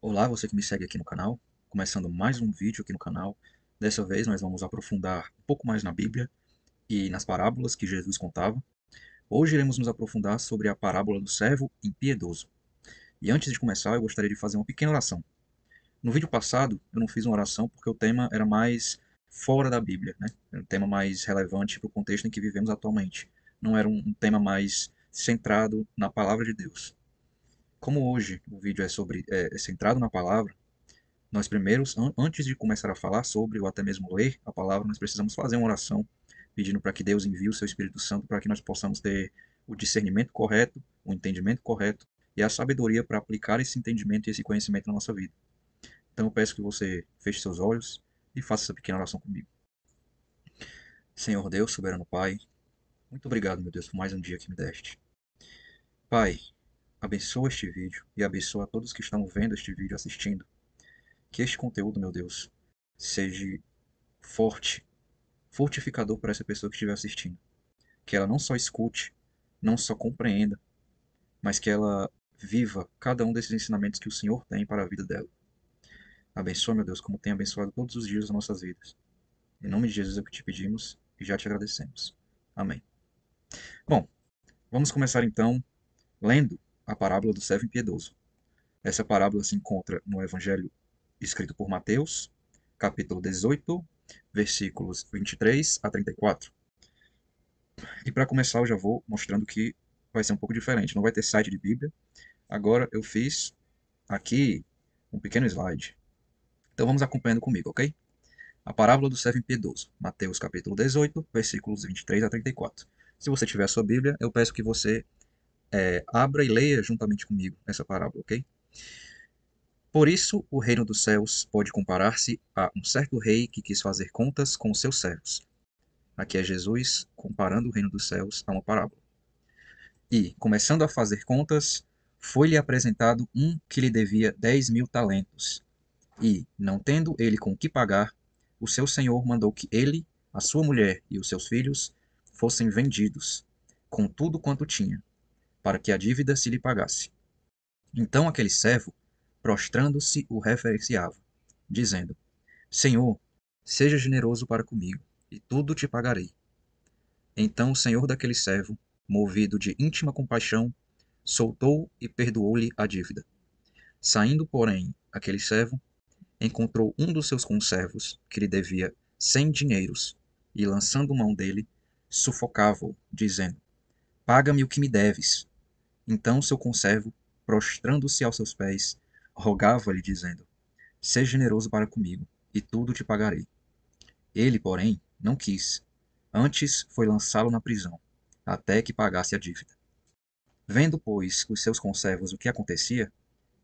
Olá, você que me segue aqui no canal, começando mais um vídeo aqui no canal. Dessa vez nós vamos aprofundar um pouco mais na Bíblia e nas parábolas que Jesus contava. Hoje iremos nos aprofundar sobre a parábola do servo impiedoso. E antes de começar, eu gostaria de fazer uma pequena oração. No vídeo passado, eu não fiz uma oração porque o tema era mais fora da Bíblia, né? Era um tema mais relevante para o contexto em que vivemos atualmente. Não era um tema mais centrado na palavra de Deus. Como hoje o vídeo é centrado na palavra, nós primeiros, antes de começar a falar sobre ou até mesmo ler a palavra, nós precisamos fazer uma oração pedindo para que Deus envie o seu Espírito Santo para que nós possamos ter o discernimento correto, o entendimento correto e a sabedoria para aplicar esse entendimento e esse conhecimento na nossa vida. Então eu peço que você feche seus olhos e faça essa pequena oração comigo. Senhor Deus, soberano Pai, muito obrigado, meu Deus, por mais um dia que me deste. Pai, abençoa este vídeo e abençoa todos que estão vendo este vídeo, assistindo. Que este conteúdo, meu Deus, seja forte, fortificador para essa pessoa que estiver assistindo. Que ela não só escute, não só compreenda, mas que ela viva cada um desses ensinamentos que o Senhor tem para a vida dela. Abençoa, meu Deus, como tem abençoado todos os dias das nossas vidas. Em nome de Jesus é o que te pedimos e já te agradecemos. Amém. Bom, vamos começar então lendo a parábola do servo impiedoso. Essa parábola se encontra no Evangelho escrito por Mateus, capítulo 18, versículos 23 a 34. E para começar, eu já vou mostrando que vai ser um pouco diferente. Não vai ter site de Bíblia. Agora eu fiz aqui um pequeno slide. Então vamos acompanhando comigo, ok? A parábola do servo impiedoso. Mateus capítulo 18, versículos 23 a 34. Se você tiver a sua Bíblia, eu peço que você abra e leia juntamente comigo essa parábola, ok? Por isso, o reino dos céus pode comparar-se a um certo rei que quis fazer contas com os seus servos. Aqui é Jesus comparando o reino dos céus a uma parábola. E, começando a fazer contas, foi-lhe apresentado um que lhe devia 10.000 talentos. E, não tendo ele com que pagar, o seu senhor mandou que ele, a sua mulher e os seus filhos fossem vendidos, com tudo quanto tinha, para que a dívida se lhe pagasse. Então aquele servo, prostrando-se, o reverenciava, dizendo: Senhor, seja generoso para comigo, e tudo te pagarei. Então o senhor daquele servo, movido de íntima compaixão, soltou e perdoou-lhe a dívida. Saindo, porém, aquele servo, encontrou um dos seus conservos, que lhe devia 100 dinheiros, e lançando mão dele, sufocava-o, dizendo: Paga-me o que me deves. Então seu conservo, prostrando-se aos seus pés, rogava-lhe, dizendo: Seja generoso para comigo, e tudo te pagarei. Ele, porém, não quis. Antes foi lançá-lo na prisão, até que pagasse a dívida. Vendo, pois, os seus conservos o que acontecia,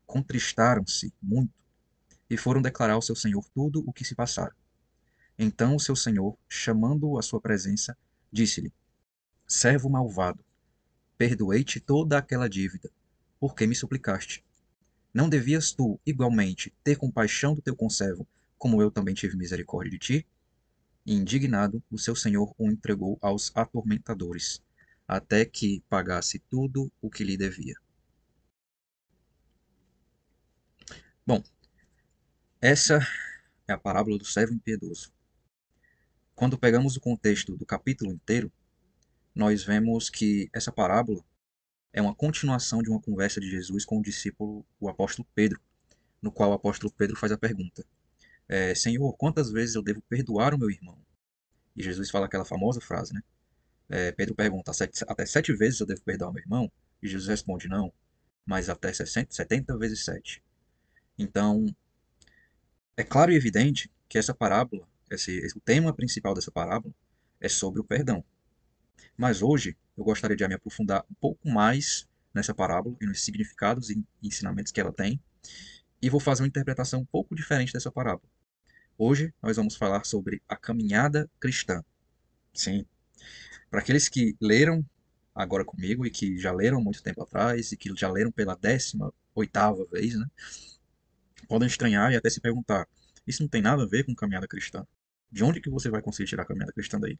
contristaram-se muito e foram declarar ao seu senhor tudo o que se passara. Então o seu senhor, chamando-o à sua presença, disse-lhe: Servo malvado, perdoei-te toda aquela dívida, porque me suplicaste. Não devias tu, igualmente, ter compaixão do teu conservo, como eu também tive misericórdia de ti? E indignado, o seu senhor o entregou aos atormentadores, até que pagasse tudo o que lhe devia. Bom, essa é a parábola do servo impiedoso. Quando pegamos o contexto do capítulo inteiro, nós vemos que essa parábola é uma continuação de uma conversa de Jesus com o discípulo, o apóstolo Pedro, no qual o apóstolo Pedro faz a pergunta: Senhor, quantas vezes eu devo perdoar o meu irmão? E Jesus fala aquela famosa frase, né? Pedro pergunta: até 7 vezes eu devo perdoar o meu irmão? E Jesus responde: não, mas até 70 vezes 7. Então, é claro e evidente que essa parábola, o tema principal dessa parábola, é sobre o perdão. Mas hoje eu gostaria de me aprofundar um pouco mais nessa parábola e nos significados e ensinamentos que ela tem, e vou fazer uma interpretação um pouco diferente dessa parábola. Hoje nós vamos falar sobre a caminhada cristã. Sim, para aqueles que leram agora comigo e que já leram há muito tempo atrás e que já leram pela 18ª vez, né, podem estranhar e até se perguntar: isso não tem nada a ver com caminhada cristã? De onde que você vai conseguir tirar a caminhada cristã daí?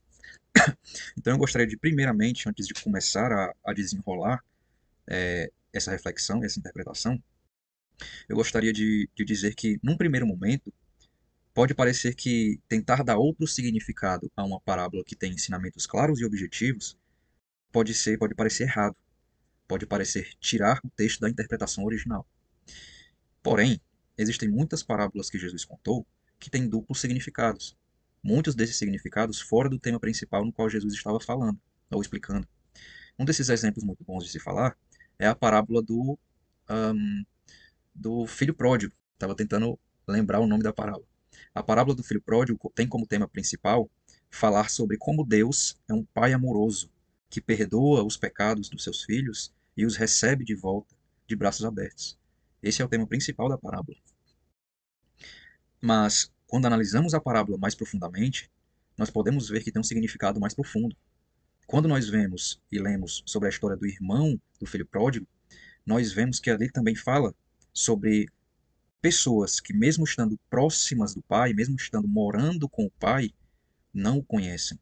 Então eu gostaria de, primeiramente, antes de começar a desenrolar essa reflexão, essa interpretação, Eu gostaria de dizer que, num primeiro momento, pode parecer que tentar dar outro significado a uma parábola que tem ensinamentos claros e objetivos pode parecer errado, pode parecer tirar o texto da interpretação original. Porém, existem muitas parábolas que Jesus contou que têm duplos significados. Muitos desses significados fora do tema principal no qual Jesus estava falando ou explicando. Um desses exemplos muito bons de se falar é a parábola ahm, do filho pródigo. Estava tentando lembrar o nome da parábola. A parábola do filho pródigo tem como tema principal falar sobre como Deus é um pai amoroso que perdoa os pecados dos seus filhos e os recebe de volta de braços abertos. Esse é o tema principal da parábola. Mas, quando analisamos a parábola mais profundamente, nós podemos ver que tem um significado mais profundo. Quando nós vemos e lemos sobre a história do irmão do filho pródigo, nós vemos que ali também fala sobre pessoas que, mesmo estando próximas do pai, mesmo estando morando com o pai, não o conhecem.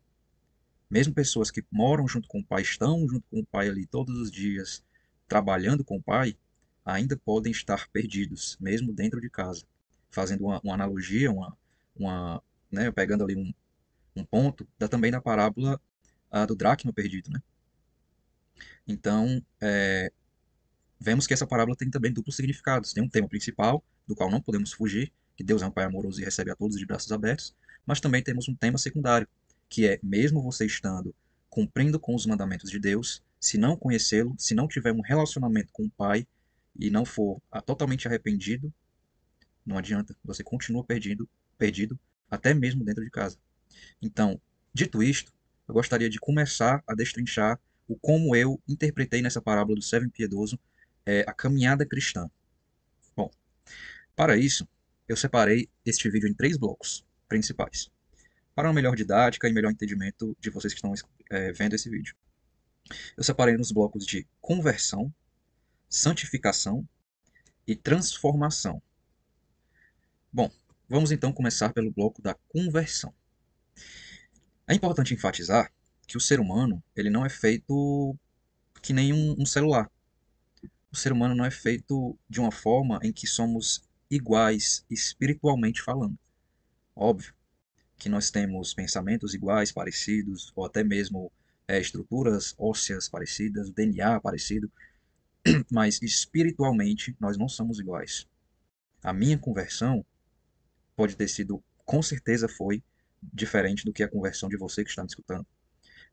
Mesmo pessoas que moram junto com o pai, estão junto com o pai ali todos os dias, trabalhando com o pai, ainda podem estar perdidos, mesmo dentro de casa. Fazendo uma analogia, né, pegando ali um ponto, dá também na parábola do dracma perdido. Né? Então, vemos que essa parábola tem também duplos significados. Tem um tema principal, do qual não podemos fugir, que Deus é um pai amoroso e recebe a todos de braços abertos, mas também temos um tema secundário, que é, mesmo você estando cumprindo com os mandamentos de Deus, se não conhecê-lo, se não tiver um relacionamento com o pai e não for totalmente arrependido, não adianta, você continua perdido até mesmo dentro de casa. Então, dito isto, eu gostaria de começar a destrinchar o como eu interpretei nessa parábola do servo impiedoso a caminhada cristã. Bom, para isso, eu separei este vídeo em 3 blocos principais, para uma melhor didática e melhor entendimento de vocês que estão vendo esse vídeo. Eu separei nos blocos de conversão, santificação e transformação. Bom, vamos então começar pelo bloco da conversão. É importante enfatizar que o ser humano ele não é feito que nem um celular. O ser humano não é feito de uma forma em que somos iguais espiritualmente falando. Óbvio que nós temos pensamentos iguais, parecidos, ou até mesmo estruturas ósseas parecidas, DNA parecido, mas espiritualmente nós não somos iguais. A minha conversão pode ter sido, com certeza foi, diferente do que a conversão de você que está me escutando.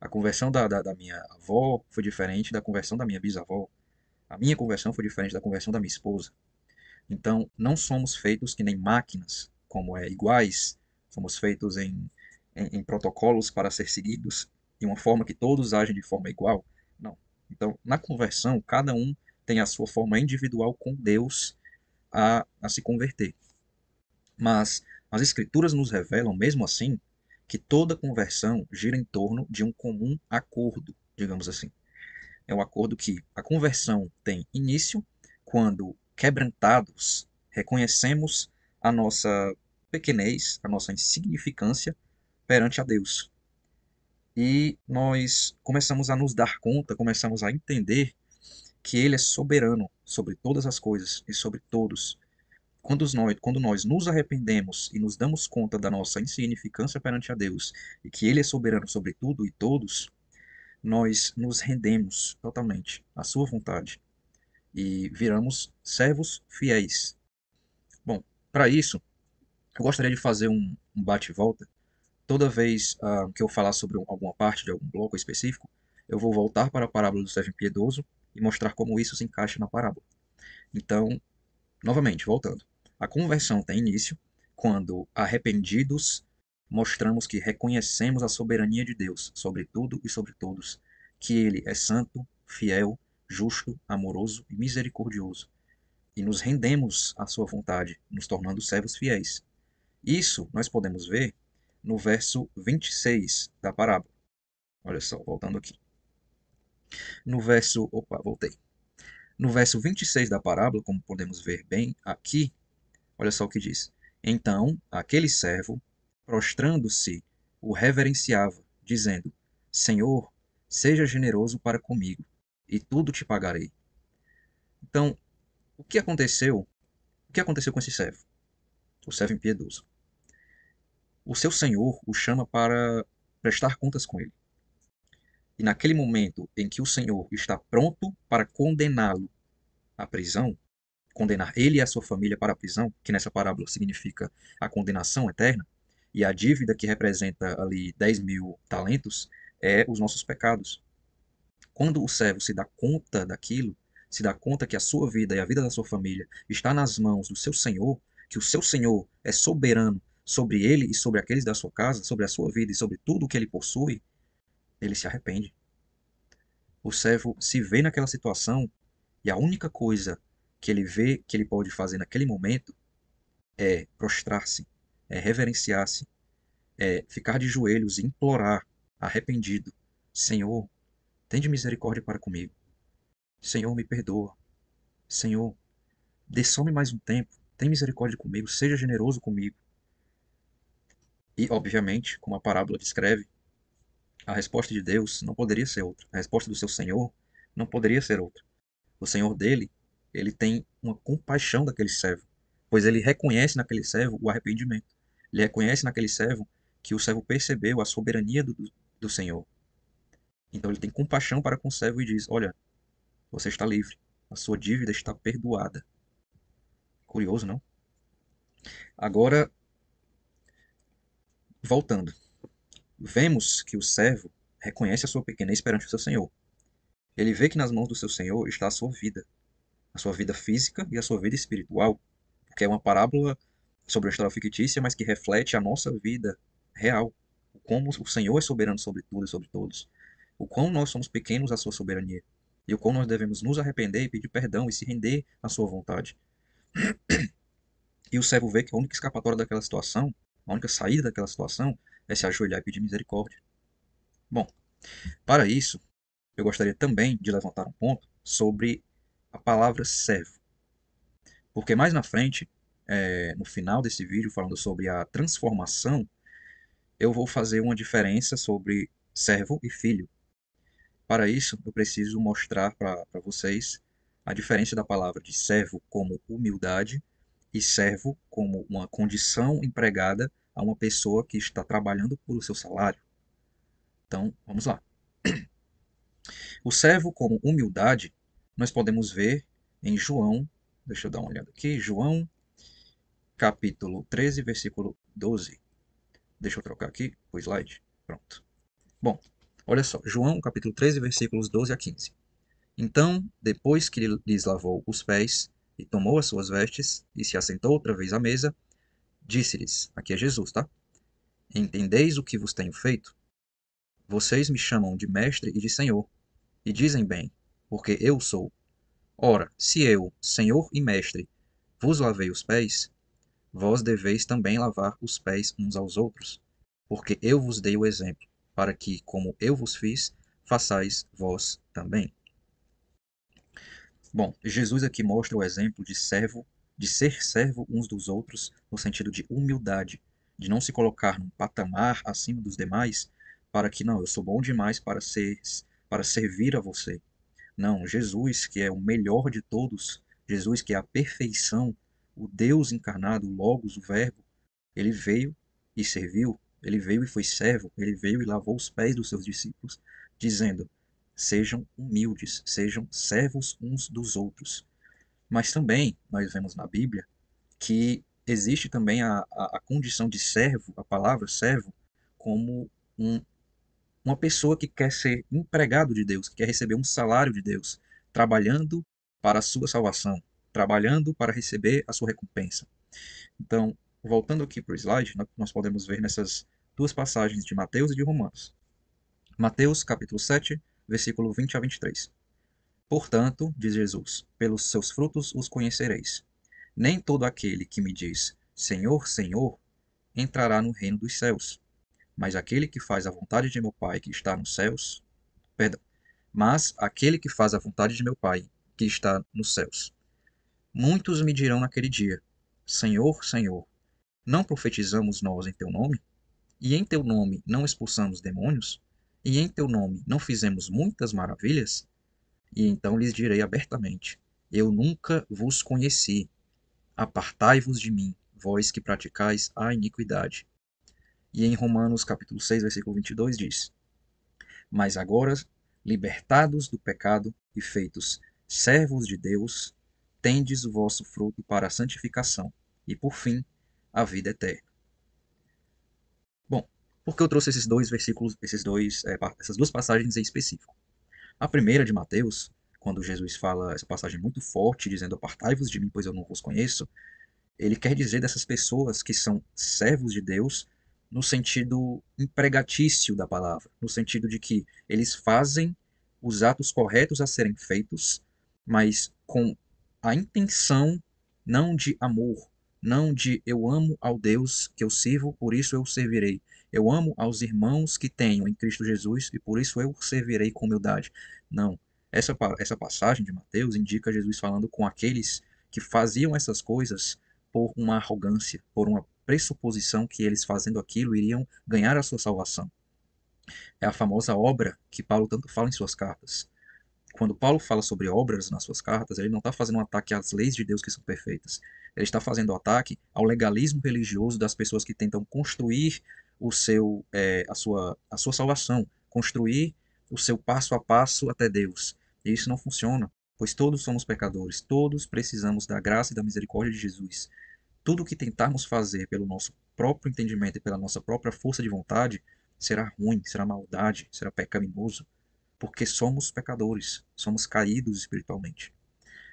A conversão da minha avó foi diferente da conversão da minha bisavó. A minha conversão foi diferente da conversão da minha esposa. Então, não somos feitos que nem máquinas, como iguais, somos feitos em protocolos para ser seguidos, de uma forma que todos agem de forma igual. Não. Então, na conversão, cada um tem a sua forma individual com Deus a se converter. Mas as Escrituras nos revelam, mesmo assim, que toda conversão gira em torno de um comum acordo, digamos assim. É um acordo que a conversão tem início quando, quebrantados, reconhecemos a nossa pequenez, a nossa insignificância perante a Deus. E nós começamos a nos dar conta, começamos a entender que Ele é soberano sobre todas as coisas e sobre todos. Quando nós nos arrependemos e nos damos conta da nossa insignificância perante a Deus e que Ele é soberano sobre tudo e todos, nós nos rendemos totalmente à Sua vontade e viramos servos fiéis. Bom, para isso, eu gostaria de fazer um bate-volta. Toda vez que eu falar sobre alguma parte de algum bloco específico, eu vou voltar para a parábola do servo impiedoso e mostrar como isso se encaixa na parábola. Então, novamente, voltando. A conversão tem início quando, arrependidos, mostramos que reconhecemos a soberania de Deus sobre tudo e sobre todos, que Ele é santo, fiel, justo, amoroso e misericordioso, e nos rendemos à sua vontade, nos tornando servos fiéis. Isso nós podemos ver no verso 26 da parábola. Olha só, voltando aqui. Voltei. No verso 26 da parábola, como podemos ver bem aqui, olha só o que diz. Então, aquele servo, prostrando-se, o reverenciava, dizendo: Senhor, seja generoso para comigo, e tudo te pagarei. Então, o que aconteceu O que aconteceu com esse servo? O servo impiedoso. O seu senhor o chama para prestar contas com ele. E naquele momento em que o senhor está pronto para condená-lo à prisão, condenar ele e a sua família para a prisão, que nessa parábola significa a condenação eterna, e a dívida que representa ali 10.000 talentos é os nossos pecados. Quando o servo se dá conta daquilo, se dá conta que a sua vida e a vida da sua família está nas mãos do seu Senhor, que o seu Senhor é soberano sobre ele e sobre aqueles da sua casa, sobre a sua vida e sobre tudo o que ele possui, ele se arrepende. O servo se vê naquela situação e a única coisa que ele vê que ele pode fazer naquele momento é prostrar-se, é reverenciar-se, é ficar de joelhos e implorar, arrependido: Senhor, tende misericórdia para comigo. Senhor, me perdoa. Senhor, dê só-me mais um tempo. Tem misericórdia comigo, seja generoso comigo. E, obviamente, como a parábola descreve, a resposta de Deus não poderia ser outra. A resposta do seu Senhor não poderia ser outra. O Senhor dele, ele tem uma compaixão daquele servo, pois ele reconhece naquele servo o arrependimento. Ele reconhece naquele servo que o servo percebeu a soberania do Senhor. Então ele tem compaixão para com o servo e diz: Olha, você está livre, a sua dívida está perdoada. Curioso, não? Agora, voltando, vemos que o servo reconhece a sua pequenez perante o seu senhor. Ele vê que nas mãos do seu senhor está a sua vida física e a sua vida espiritual, porque é uma parábola sobre uma história fictícia, mas que reflete a nossa vida real. Como o Senhor é soberano sobre tudo e sobre todos. O quão nós somos pequenos à sua soberania. E o quão nós devemos nos arrepender e pedir perdão e se render à sua vontade. E o servo vê que a única escapatória daquela situação, a única saída daquela situação, é se ajoelhar e pedir misericórdia. Bom, para isso, eu gostaria também de levantar um ponto sobre a palavra servo. Porque mais na frente, no final desse vídeo, falando sobre a transformação, eu vou fazer uma diferença sobre servo e filho. Para isso, eu preciso mostrar para vocês a diferença da palavra de servo como humildade e servo como uma condição empregada a uma pessoa que está trabalhando por o seu salário. Então, vamos lá. O servo como humildade, nós podemos ver em João, deixa eu dar uma olhada aqui, João capítulo 13, versículo 12. Deixa eu trocar aqui o slide. Pronto. Bom, olha só, João capítulo 13, versículos 12 a 15. Então, depois que lhes lavou os pés e tomou as suas vestes e se assentou outra vez à mesa, disse-lhes, aqui é Jesus, tá? Entendeis o que vos tenho feito? Vocês me chamam de mestre e de senhor, e dizem bem, porque eu sou. Ora, se eu, senhor e mestre, vos lavei os pés, vós deveis também lavar os pés uns aos outros, porque eu vos dei o exemplo, para que, como eu vos fiz, façais vós também. Bom, Jesus aqui mostra o exemplo de servo, de ser servo uns dos outros, no sentido de humildade, de não se colocar num patamar acima dos demais, para que não, eu sou bom demais para servir a você. Não, Jesus, que é o melhor de todos, Jesus, que é a perfeição, o Deus encarnado, o Logos, o Verbo, ele veio e serviu, ele veio e foi servo, ele veio e lavou os pés dos seus discípulos, dizendo: sejam humildes, sejam servos uns dos outros. Mas também nós vemos na Bíblia que existe também a condição de servo, a palavra servo, como um, uma pessoa que quer ser empregado de Deus, que quer receber um salário de Deus, trabalhando para a sua salvação, trabalhando para receber a sua recompensa. Então, voltando aqui para o slide, nós podemos ver nessas duas passagens de Mateus e de Romanos. Mateus, capítulo 7, versículo 20 a 23. Portanto, diz Jesus, pelos seus frutos os conhecereis. Nem todo aquele que me diz, Senhor, Senhor, entrará no reino dos céus, mas aquele que faz a vontade de meu Pai que está nos céus, perdão, mas aquele que faz a vontade de meu Pai que está nos céus. Muitos me dirão naquele dia, Senhor, Senhor, não profetizamos nós em teu nome? E em teu nome não expulsamos demônios? E em teu nome não fizemos muitas maravilhas? E então lhes direi abertamente: eu nunca vos conheci. Apartai-vos de mim, vós que praticais a iniquidade. E em Romanos capítulo 6, versículo 22 diz: Mas agora, libertados do pecado e feitos servos de Deus, tendes o vosso fruto para a santificação e, por fim, a vida eterna. Bom, por que eu trouxe esses dois versículos, essas duas passagens em específico? A primeira de Mateus, quando Jesus fala essa passagem muito forte, dizendo: Apartai-vos de mim, pois eu não vos conheço, ele quer dizer dessas pessoas que são servos de Deus no sentido empregatício da palavra, no sentido de que eles fazem os atos corretos a serem feitos, mas com a intenção não de amor, não de eu amo ao Deus que eu sirvo, por isso eu o servirei. Eu amo aos irmãos que tenho em Cristo Jesus e por isso eu o servirei com humildade. Não. Essa passagem de Mateus indica Jesus falando com aqueles que faziam essas coisas por uma arrogância, por uma pressuposição que eles fazendo aquilo iriam ganhar a sua salvação. É a famosa obra que Paulo tanto fala em suas cartas. Quando Paulo fala sobre obras nas suas cartas, ele não está fazendo um ataque às leis de Deus que são perfeitas. Ele está fazendo um ataque ao legalismo religioso das pessoas que tentam construir a sua salvação, construir o seu passo a passo até Deus. E isso não funciona, pois todos somos pecadores, todos precisamos da graça e da misericórdia de Jesus. Tudo que tentarmos fazer pelo nosso próprio entendimento e pela nossa própria força de vontade será ruim, será maldade, será pecaminoso, porque somos pecadores, somos caídos espiritualmente.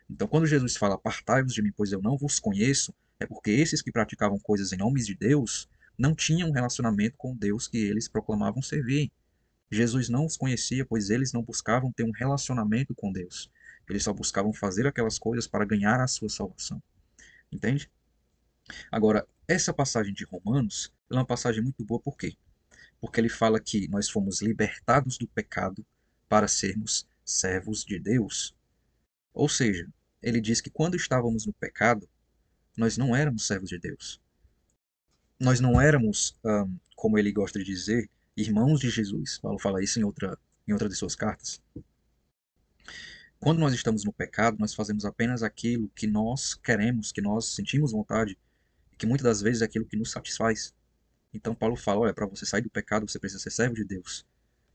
Então, quando Jesus fala: Apartai-vos de mim, pois eu não vos conheço, é porque esses que praticavam coisas em nome de Deus não tinham um relacionamento com o Deus que eles proclamavam servir. Jesus não os conhecia, pois eles não buscavam ter um relacionamento com Deus. Eles só buscavam fazer aquelas coisas para ganhar a sua salvação. Entende? Agora, essa passagem de Romanos é uma passagem muito boa, por quê? Porque ele fala que nós fomos libertados do pecado para sermos servos de Deus. Ou seja, ele diz que quando estávamos no pecado, nós não éramos servos de Deus. Nós não éramos, como ele gosta de dizer, irmãos de Jesus. Paulo fala isso em outra de suas cartas. Quando nós estamos no pecado, nós fazemos apenas aquilo que nós queremos, que nós sentimos vontade, e que muitas das vezes é aquilo que nos satisfaz. Então Paulo fala: olha, para você sair do pecado, você precisa ser servo de Deus.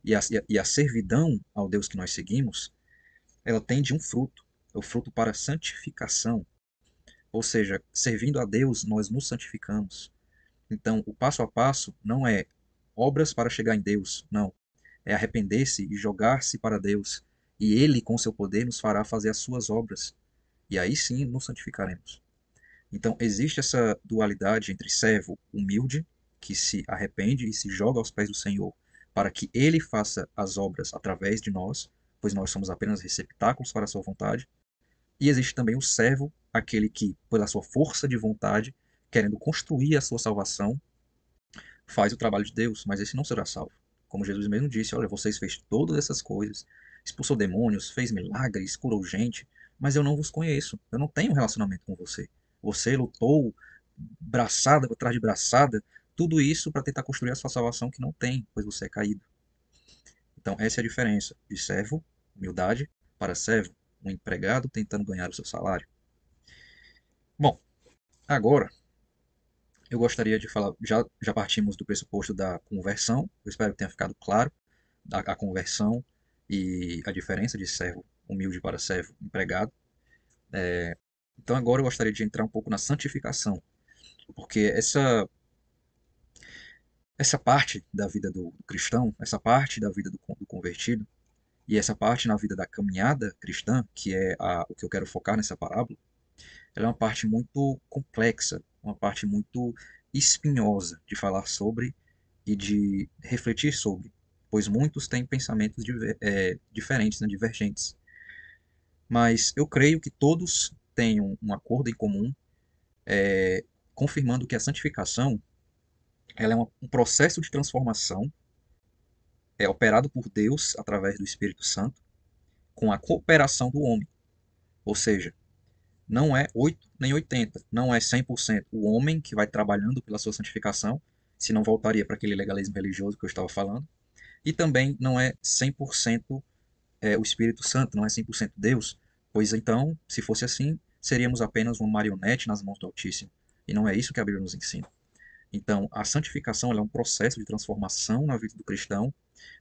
E a servidão ao Deus que nós seguimos, ela tem de um fruto, é o fruto para a santificação. Ou seja, servindo a Deus, nós nos santificamos. Então, o passo a passo não é obras para chegar em Deus, não. É arrepender-se e jogar-se para Deus. E Ele, com seu poder, nos fará fazer as suas obras. E aí sim nos santificaremos. Então, existe essa dualidade entre servo humilde, que se arrepende e se joga aos pés do Senhor, para que ele faça as obras através de nós, pois nós somos apenas receptáculos para a sua vontade. E existe também o servo, aquele que, pela sua força de vontade, querendo construir a sua salvação, faz o trabalho de Deus, mas esse não será salvo. Como Jesus mesmo disse: olha, vocês fez todas essas coisas, expulsou demônios, fez milagres, curou gente, mas eu não vos conheço, eu não tenho relacionamento com você. Você lutou braçada atrás de braçada, tudo isso para tentar construir a sua salvação que não tem, pois você é caído. Então essa é a diferença de servo, humildade, para servo, um empregado tentando ganhar o seu salário. Bom, agora eu gostaria de falar, já partimos do pressuposto da conversão, eu espero que tenha ficado claro a conversão e a diferença de servo humilde para servo empregado. Então agora eu gostaria de entrar um pouco na santificação, porque essa parte da vida do cristão, essa parte da vida do convertido, e essa parte na vida da caminhada cristã, que é o que eu quero focar nessa parábola, ela é uma parte muito complexa, uma parte muito espinhosa de falar sobre e de refletir sobre, pois muitos têm pensamentos diferentes, né, divergentes. Mas eu creio que todos têm um acordo em comum, confirmando que a santificação ela é um processo de transformação operado por Deus através do Espírito Santo, com a cooperação do homem. Ou seja, não é 8 nem 80, não é 100% o homem que vai trabalhando pela sua santificação, senão voltaria para aquele legalismo religioso que eu estava falando, e também não é 100% o Espírito Santo, não é 100% Deus, pois então, se fosse assim, seríamos apenas uma marionete nas mãos do Altíssimo. E não é isso que a Bíblia nos ensina. Então, a santificação ela é um processo de transformação na vida do cristão,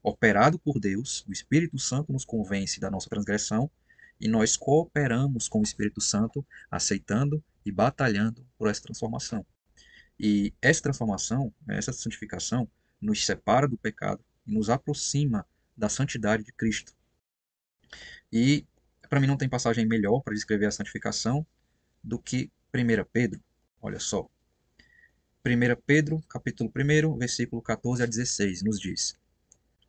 operado por Deus. O Espírito Santo nos convence da nossa transgressão e nós cooperamos com o Espírito Santo, aceitando e batalhando por essa transformação. E essa transformação, essa santificação, nos separa do pecado e nos aproxima da santidade de Cristo. E para mim não tem passagem melhor para descrever a santificação do que 1 Pedro. Olha só. 1 Pedro, capítulo 1, versículo 14 a 16, nos diz: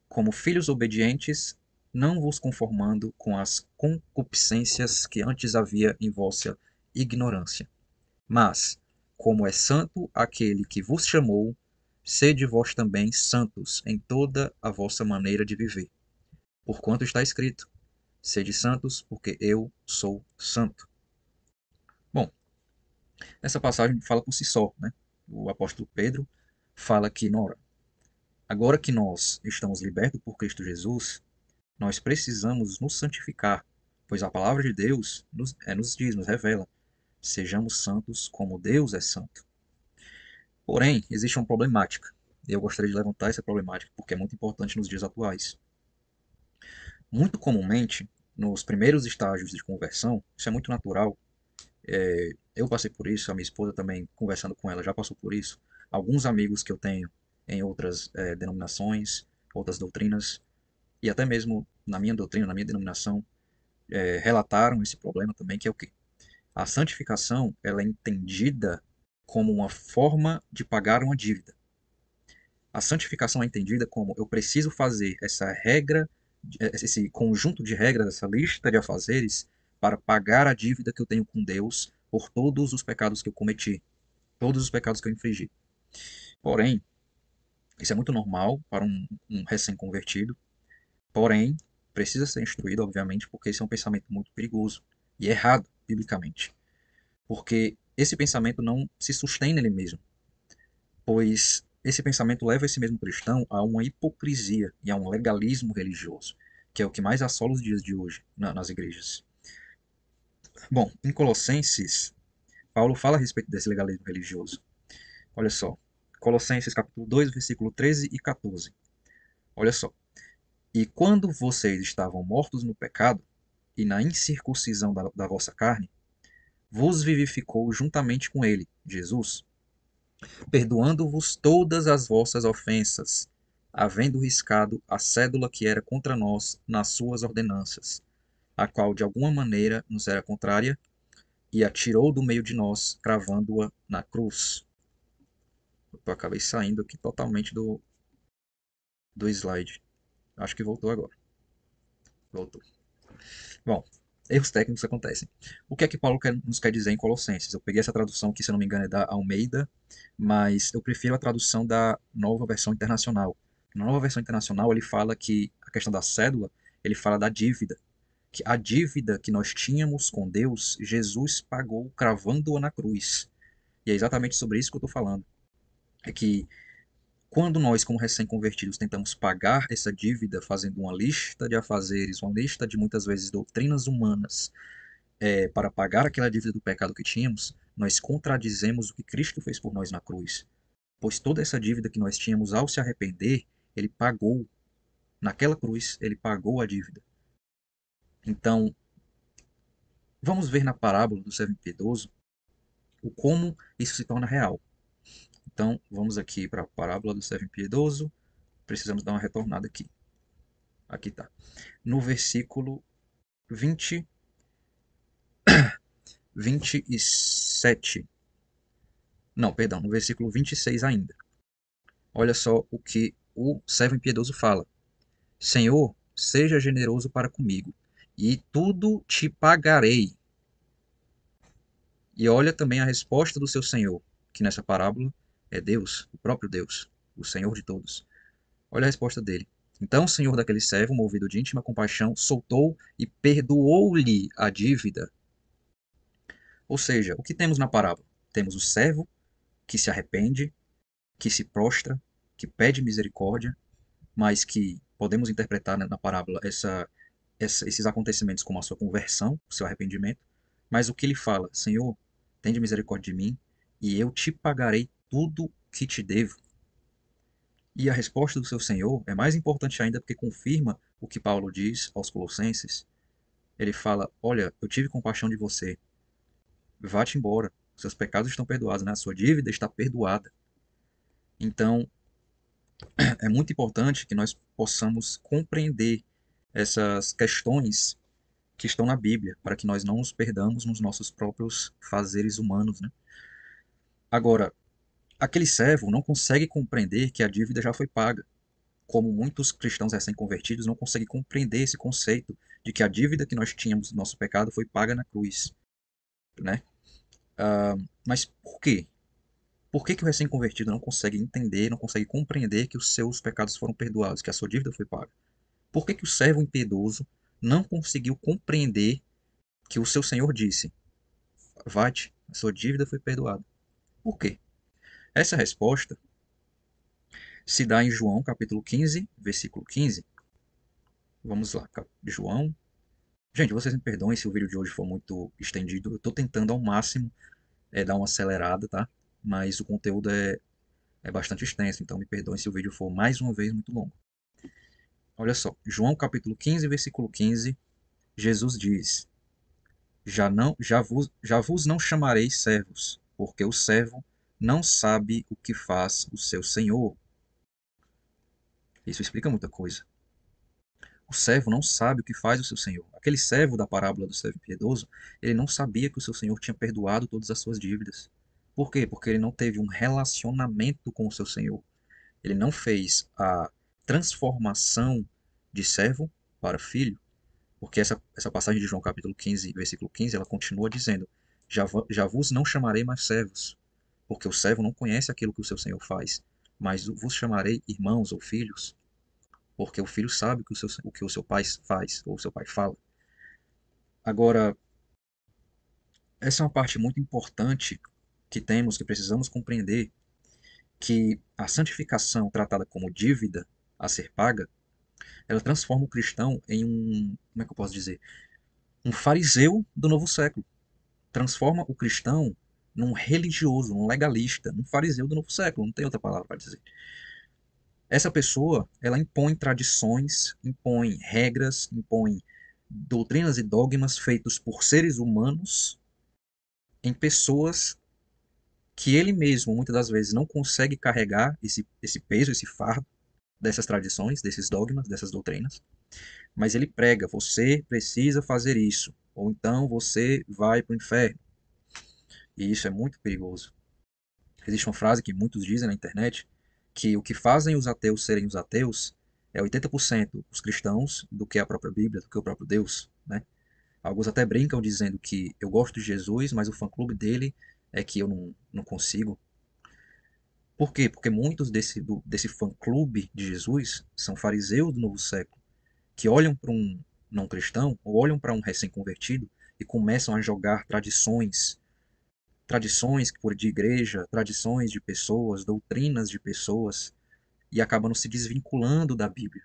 Como filhos obedientes, não vos conformando com as concupiscências que antes havia em vossa ignorância, mas, como é santo aquele que vos chamou, sede vós também santos em toda a vossa maneira de viver. Porquanto está escrito: Sede santos, porque eu sou santo. Bom, essa passagem fala por si só, né? O apóstolo Pedro fala que, Nora, agora que nós estamos libertos por Cristo Jesus, nós precisamos nos santificar, pois a palavra de Deus nos diz, nos revela, sejamos santos como Deus é santo. Porém, existe uma problemática, e eu gostaria de levantar essa problemática porque é muito importante nos dias atuais. Muito comumente, nos primeiros estágios de conversão, isso é muito natural, eu passei por isso, a minha esposa também, conversando com ela, já passou por isso. Alguns amigos que eu tenho em outras denominações, outras doutrinas, e até mesmo na minha doutrina, na minha denominação, relataram esse problema também, que é o quê? A santificação ela é entendida como uma forma de pagar uma dívida. A santificação é entendida como eu preciso fazer essa regra, esse conjunto de regras, essa lista de afazeres para pagar a dívida que eu tenho com Deus por todos os pecados que eu cometi, todos os pecados que eu infringi. Porém, isso é muito normal para um recém-convertido, porém, precisa ser instruído, obviamente, porque esse é um pensamento muito perigoso e errado, biblicamente. Porque esse pensamento não se sustém nele mesmo, pois esse pensamento leva esse mesmo cristão a uma hipocrisia e a um legalismo religioso, que é o que mais assola os dias de hoje nas igrejas. Bom, em Colossenses, Paulo fala a respeito desse legalismo religioso. Olha só, Colossenses capítulo 2, versículo 13 e 14. Olha só. E quando vocês estavam mortos no pecado e na incircuncisão da vossa carne, vos vivificou juntamente com ele, Jesus, perdoando-vos todas as vossas ofensas, havendo riscado a cédula que era contra nós nas suas ordenanças, a qual de alguma maneira nos era contrária, e a tirou do meio de nós, cravando-a na cruz. Eu acabei saindo aqui totalmente do slide. Acho que voltou agora. Voltou. Bom, erros técnicos acontecem. O que é que Paulo nos quer dizer em Colossenses? Eu peguei essa tradução que, se eu não me engano, é da Almeida, mas eu prefiro a tradução da Nova Versão Internacional. Na Nova Versão Internacional, ele fala que a questão da cédula, ele fala da dívida. Que a dívida que nós tínhamos com Deus, Jesus pagou cravando-a na cruz. E é exatamente sobre isso que eu estou falando. É que quando nós, como recém-convertidos, tentamos pagar essa dívida fazendo uma lista de afazeres, uma lista de muitas vezes doutrinas humanas, para pagar aquela dívida do pecado que tínhamos, nós contradizemos o que Cristo fez por nós na cruz. Pois toda essa dívida que nós tínhamos ao se arrepender, ele pagou. Naquela cruz, ele pagou a dívida. Então, vamos ver na parábola do servo impiedoso o como isso se torna real. Então, vamos aqui para a parábola do servo impiedoso. Precisamos dar uma retornada aqui. Aqui está. No versículo 20, 27. Não, perdão, no versículo 26 ainda. Olha só o que o servo impiedoso fala. Senhor, seja generoso para comigo, e tudo te pagarei. E olha também a resposta do seu Senhor, que nessa parábola é Deus, o próprio Deus, o Senhor de todos. Olha a resposta dele. Então o senhor daquele servo, movido de íntima compaixão, soltou e perdoou-lhe a dívida. Ou seja, o que temos na parábola? Temos o servo que se arrepende, que se prostra, que pede misericórdia, mas que podemos interpretar na parábola esses acontecimentos como a sua conversão, o seu arrependimento. Mas o que ele fala? Senhor, tende misericórdia de mim e eu te pagarei tudo que te devo. E a resposta do seu Senhor é mais importante ainda porque confirma o que Paulo diz aos Colossenses. Ele fala: olha, eu tive compaixão de você, vá-te embora, seus pecados estão perdoados, né? A sua dívida está perdoada. Então, é muito importante que nós possamos compreender essas questões que estão na Bíblia, para que nós não nos perdamos nos nossos próprios fazeres humanos, né? Agora, aquele servo não consegue compreender que a dívida já foi paga, como muitos cristãos recém-convertidos não conseguem compreender esse conceito de que a dívida que nós tínhamos do nosso pecado foi paga na cruz, né? Mas por quê? Por que que o recém-convertido não consegue entender, não consegue compreender que os seus pecados foram perdoados, que a sua dívida foi paga? Por que que o servo impiedoso não conseguiu compreender que o seu Senhor disse: vai-te, a sua dívida foi perdoada? Por quê? Essa resposta se dá em João capítulo 15, versículo 15. Vamos lá, João. Gente, vocês me perdoem se o vídeo de hoje for muito estendido. Eu estou tentando ao máximo dar uma acelerada, tá? Mas o conteúdo é bastante extenso, então me perdoem se o vídeo for mais uma vez muito longo. Olha só, João capítulo 15, versículo 15, Jesus diz: já vos não chamarei servos, porque o servo não sabe o que faz o seu senhor. Isso explica muita coisa. O servo não sabe o que faz o seu senhor. Aquele servo da parábola do servo piedoso, ele não sabia que o seu senhor tinha perdoado todas as suas dívidas. Por quê? Porque ele não teve um relacionamento com o seu senhor. Ele não fez a transformação de servo para filho, porque essa passagem de João capítulo 15, versículo 15, ela continua dizendo: já vos não chamarei mais servos, porque o servo não conhece aquilo que o seu senhor faz, mas vos chamarei irmãos ou filhos, porque o filho sabe o que o seu pai faz, ou o seu pai fala. Agora, essa é uma parte muito importante que precisamos compreender, que a santificação tratada como dívida a ser paga, ela transforma o cristão em como é que eu posso dizer? Um fariseu do novo século. Transforma o cristão num religioso, num legalista, num fariseu do novo século, não tem outra palavra para dizer. Essa pessoa, ela impõe tradições, impõe regras, impõe doutrinas e dogmas feitos por seres humanos em pessoas que ele mesmo, muitas das vezes, não consegue carregar esse peso, esse fardo dessas tradições, desses dogmas, dessas doutrinas, mas ele prega: você precisa fazer isso, ou então você vai para o inferno. E isso é muito perigoso. Existe uma frase que muitos dizem na internet, que o que fazem os ateus serem os ateus é 80% os cristãos do que a própria Bíblia, do que o próprio Deus, né? Alguns até brincam dizendo que eu gosto de Jesus, mas o fã-clube dele é que eu não consigo. Por quê? Porque muitos desse fã-clube de Jesus são fariseus do novo século, que olham para um não cristão, ou olham para um recém-convertido e começam a jogar tradições de igreja, tradições de pessoas, doutrinas de pessoas, e acabam se desvinculando da Bíblia.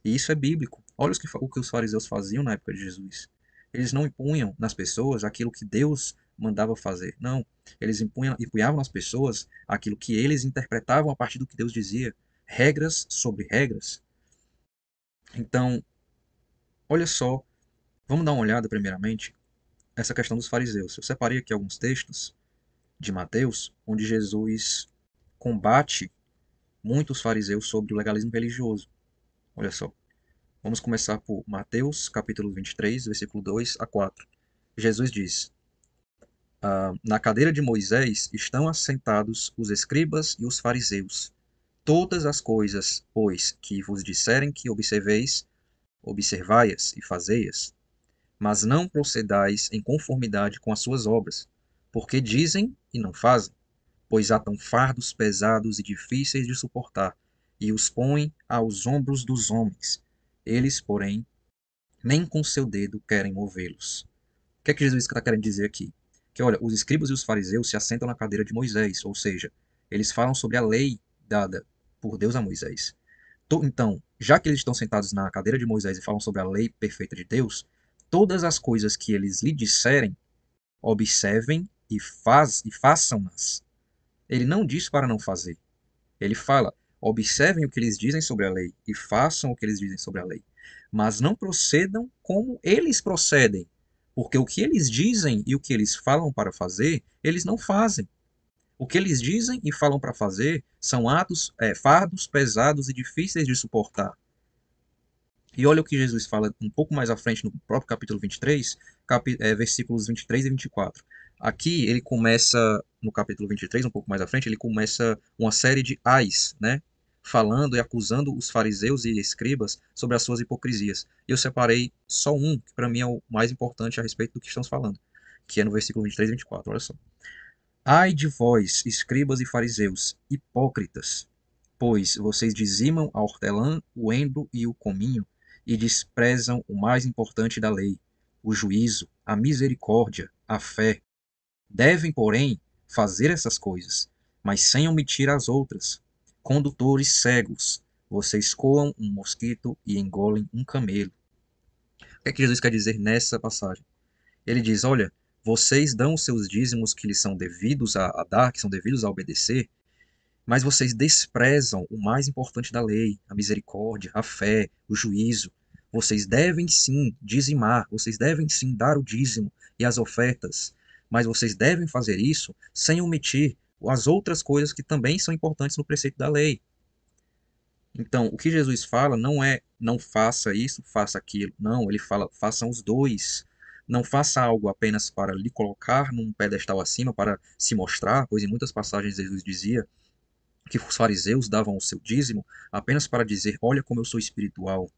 E isso é bíblico. Olha o que os fariseus faziam na época de Jesus. Eles não impunham nas pessoas aquilo que Deus mandava fazer. Não. Eles impunhavam nas pessoas aquilo que eles interpretavam a partir do que Deus dizia. Regras sobre regras. Então, olha só, vamos dar uma olhada primeiramente essa questão dos fariseus. Eu separei aqui alguns textos de Mateus, onde Jesus combate muitos fariseus sobre o legalismo religioso. Olha só. Vamos começar por Mateus, capítulo 23, versículo 2 a 4. Jesus diz: na cadeira de Moisés estão assentados os escribas e os fariseus. Todas as coisas, pois, que vos disserem que observeis, observai-as e fazei-as, mas não procedais em conformidade com as suas obras, porque dizem e não fazem, pois atam fardos pesados e difíceis de suportar, e os põem aos ombros dos homens. Eles, porém, nem com seu dedo querem movê-los. O que é que Jesus está querendo dizer aqui? Que, olha, os escribas e os fariseus se assentam na cadeira de Moisés, ou seja, eles falam sobre a lei dada por Deus a Moisés. Então, já que eles estão sentados na cadeira de Moisés e falam sobre a lei perfeita de Deus, todas as coisas que eles lhe disserem, observem e façam-nas. Ele não diz para não fazer. Ele fala, observem o que eles dizem sobre a lei e façam o que eles dizem sobre a lei. Mas não procedam como eles procedem, porque o que eles dizem e o que eles falam para fazer, eles não fazem. O que eles dizem e falam para fazer são fardos pesados e difíceis de suportar. E olha o que Jesus fala um pouco mais à frente, no próprio capítulo 23, versículos 23 e 24. Aqui ele começa, no capítulo 23, um pouco mais à frente, ele começa uma série de ais, né? Falando e acusando os fariseus e escribas sobre as suas hipocrisias. E eu separei só um, que para mim é o mais importante a respeito do que estamos falando, que é no versículo 23 e 24. Olha só. Ai de vós, escribas e fariseus, hipócritas, pois vocês dizimam a hortelã, o endro e o cominho, e desprezam o mais importante da lei, o juízo, a misericórdia, a fé. Devem, porém, fazer essas coisas, mas sem omitir as outras. Condutores cegos, vocês coam um mosquito e engolem um camelo. O que é que Jesus quer dizer nessa passagem? Ele diz: olha, vocês dão os seus dízimos que lhes são devidos a dar, que são devidos a obedecer, mas vocês desprezam o mais importante da lei, a misericórdia, a fé, o juízo. Vocês devem sim dizimar, vocês devem sim dar o dízimo e as ofertas, mas vocês devem fazer isso sem omitir as outras coisas que também são importantes no preceito da lei. Então, o que Jesus fala não é não faça isso, faça aquilo. Não, ele fala façam os dois. Não faça algo apenas para lhe colocar num pedestal acima, para se mostrar, pois em muitas passagens Jesus dizia que os fariseus davam o seu dízimo apenas para dizer: olha como eu sou espiritual.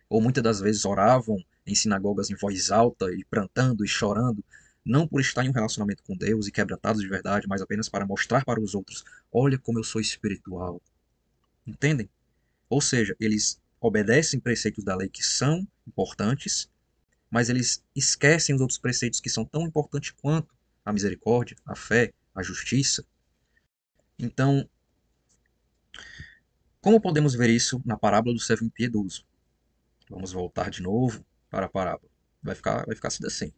Ou muitas das vezes oravam em sinagogas em voz alta e plantando e chorando, não por estar em um relacionamento com Deus e quebrantados de verdade, mas apenas para mostrar para os outros: olha como eu sou espiritual. Entendem? Ou seja, eles obedecem preceitos da lei que são importantes, mas eles esquecem os outros preceitos que são tão importantes quanto a misericórdia, a fé, a justiça. Então, como podemos ver isso na parábola do servo impiedoso? Vamos voltar de novo para a parábola. Vai ficar assim.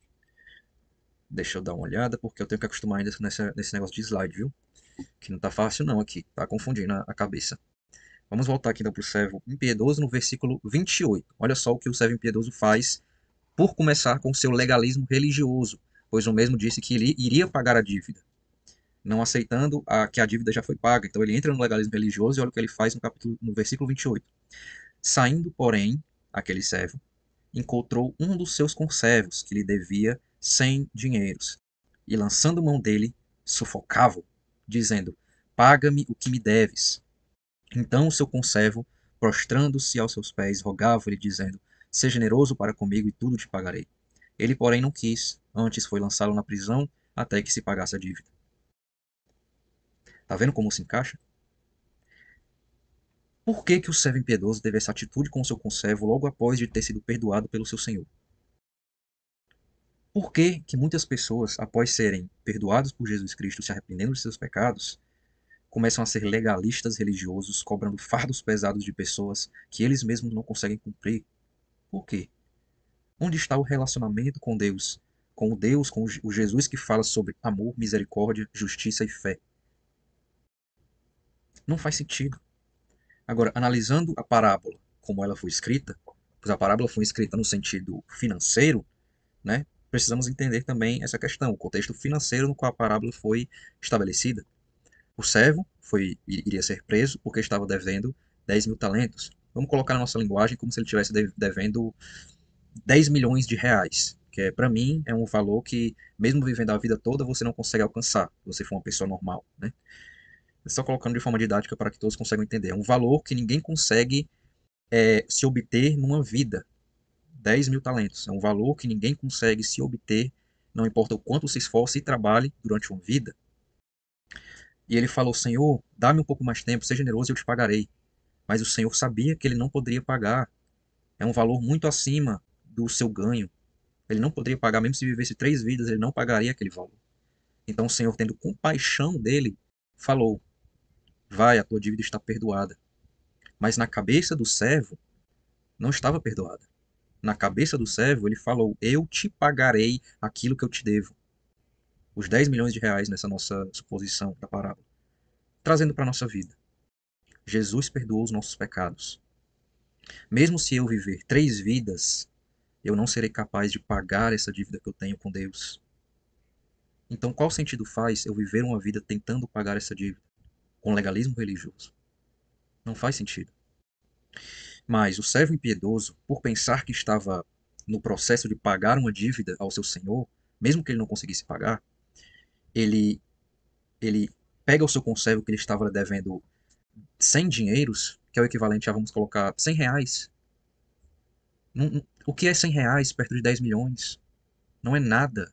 Deixa eu dar uma olhada, porque eu tenho que acostumar ainda nesse negócio de slide, viu? Que não tá fácil não aqui, tá confundindo a cabeça. Vamos voltar aqui então para o servo impiedoso no versículo 28. Olha só o que o servo impiedoso faz por começar com seu legalismo religioso, pois o mesmo disse que ele iria pagar a dívida, não aceitando que a dívida já foi paga. Então ele entra no legalismo religioso e olha o que ele faz no versículo 28. Saindo, porém, aquele servo, encontrou um dos seus conservos, que lhe devia 100 dinheiros, e lançando mão dele, sufocava-o, dizendo: paga-me o que me deves. Então o seu conservo, prostrando-se aos seus pés, rogava-lhe, dizendo: seja generoso para comigo e tudo te pagarei. Ele, porém, não quis, antes foi lançá-lo na prisão até que se pagasse a dívida. Tá vendo como se encaixa? Por que que o servo impiedoso teve essa atitude com o seu conservo logo após de ter sido perdoado pelo seu senhor? Por que que muitas pessoas, após serem perdoadas por Jesus Cristo, se arrependendo de seus pecados, começam a ser legalistas religiosos, cobrando fardos pesados de pessoas que eles mesmos não conseguem cumprir? Por quê? Onde está o relacionamento com Deus? Com o Deus, com o Jesus que fala sobre amor, misericórdia, justiça e fé. Não faz sentido. Agora, analisando a parábola como ela foi escrita, pois a parábola foi escrita no sentido financeiro, né? Precisamos entender também essa questão, o contexto financeiro no qual a parábola foi estabelecida. O servo iria ser preso porque estava devendo 10 mil talentos. Vamos colocar na nossa linguagem como se ele estivesse devendo 10 milhões de reais, que para mim é um valor que, mesmo vivendo a vida toda, você não consegue alcançar, se você for uma pessoa normal, né? Só colocando de forma didática para que todos consigam entender. É um valor que ninguém consegue se obter numa vida. 10 mil talentos. É um valor que ninguém consegue se obter, não importa o quanto se esforce e trabalhe durante uma vida. E ele falou: Senhor, dá-me um pouco mais de tempo, seja generoso e eu te pagarei. Mas o Senhor sabia que ele não poderia pagar. É um valor muito acima do seu ganho. Ele não poderia pagar, mesmo se vivesse 3 vidas, ele não pagaria aquele valor. Então o Senhor, tendo compaixão dele, falou: vai, a tua dívida está perdoada. Mas na cabeça do servo, não estava perdoada. Na cabeça do servo, ele falou: eu te pagarei aquilo que eu te devo. os 10 milhões de reais nessa nossa suposição da parábola, trazendo para a nossa vida. Jesus perdoou os nossos pecados. Mesmo se eu viver 3 vidas, eu não serei capaz de pagar essa dívida que eu tenho com Deus. Então, qual sentido faz eu viver uma vida tentando pagar essa dívida com legalismo religioso? Não faz sentido. Mas o servo impiedoso, por pensar que estava no processo de pagar uma dívida ao seu senhor, mesmo que ele não conseguisse pagar, ele, ele pega o seu conservo que ele estava devendo 100 dinheiros, que é o equivalente a, vamos colocar, 100 reais. O que é 100 reais perto de 10 milhões? Não é nada.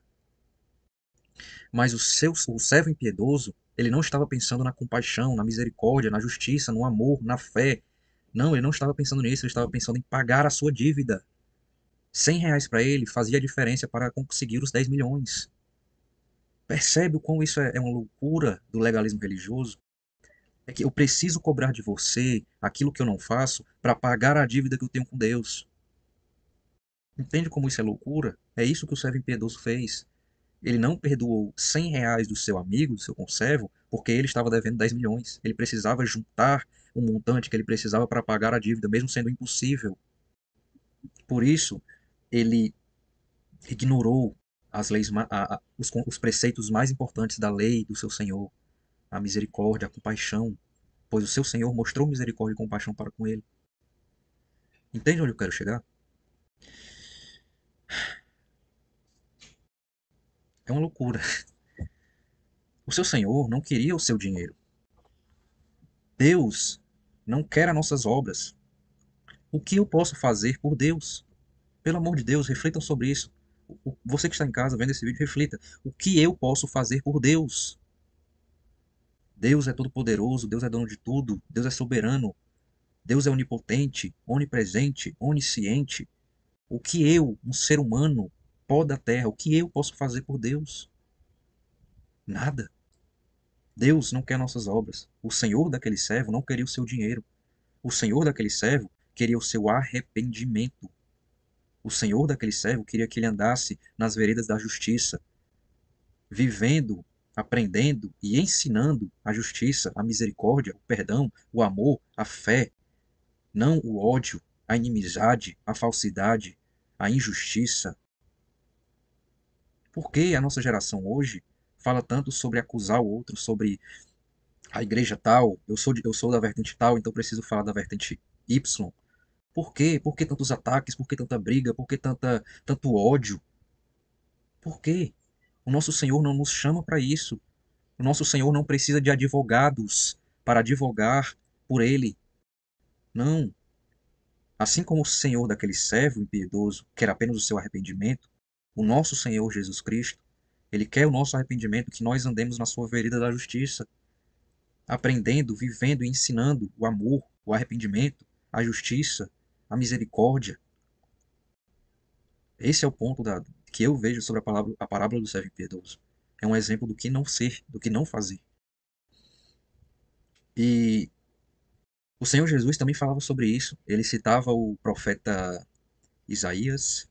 Mas o servo impiedoso, ele não estava pensando na compaixão, na misericórdia, na justiça, no amor, na fé. Não, ele não estava pensando nisso, ele estava pensando em pagar a sua dívida. 100 reais para ele fazia diferença para conseguir os 10 milhões. Percebe o quão isso é uma loucura do legalismo religioso? É que eu preciso cobrar de você aquilo que eu não faço para pagar a dívida que eu tenho com Deus. Entende como isso é loucura? É isso que o servo impiedoso fez. Ele não perdoou 100 reais do seu amigo, do seu conservo, porque ele estava devendo 10 milhões. Ele precisava juntar o montante que ele precisava para pagar a dívida, mesmo sendo impossível. Por isso, ele ignorou as leis, os preceitos mais importantes da lei do seu Senhor, a misericórdia, a compaixão, pois o seu Senhor mostrou misericórdia e compaixão para com ele. Entende onde eu quero chegar? É uma loucura. O seu Senhor não queria o seu dinheiro. Deus não quer as nossas obras. O que eu posso fazer por Deus? Pelo amor de Deus, reflitam sobre isso. Você que está em casa vendo esse vídeo, reflita. O que eu posso fazer por Deus? Deus é todo-poderoso, Deus é dono de tudo, Deus é soberano, Deus é onipotente, onipresente, onisciente. O que eu, um ser humano, pó da terra, o que eu posso fazer por Deus? Nada. Deus não quer nossas obras. O Senhor daquele servo não queria o seu dinheiro. O Senhor daquele servo queria o seu arrependimento. O Senhor daquele servo queria que ele andasse nas veredas da justiça, vivendo, aprendendo e ensinando a justiça, a misericórdia, o perdão, o amor, a fé, não o ódio, a inimizade, a falsidade, a injustiça. Por que a nossa geração hoje fala tanto sobre acusar o outro, sobre a igreja tal, eu sou da vertente tal, então preciso falar da vertente Y? Por quê? Por que tantos ataques? Por que tanta briga? Por que tanto ódio? Por quê? O nosso Senhor não nos chama para isso. O nosso Senhor não precisa de advogados para advogar por ele. Não. Assim como o Senhor daquele servo impiedoso quer apenas o seu arrependimento, o nosso Senhor Jesus Cristo, ele quer o nosso arrependimento, que nós andemos na sua vereda da justiça, aprendendo, vivendo e ensinando o amor, o arrependimento, a justiça, a misericórdia. Esse é o ponto que eu vejo sobre a parábola do servo impiedoso. É um exemplo do que não ser, do que não fazer. E o Senhor Jesus também falava sobre isso. Ele citava o profeta Isaías,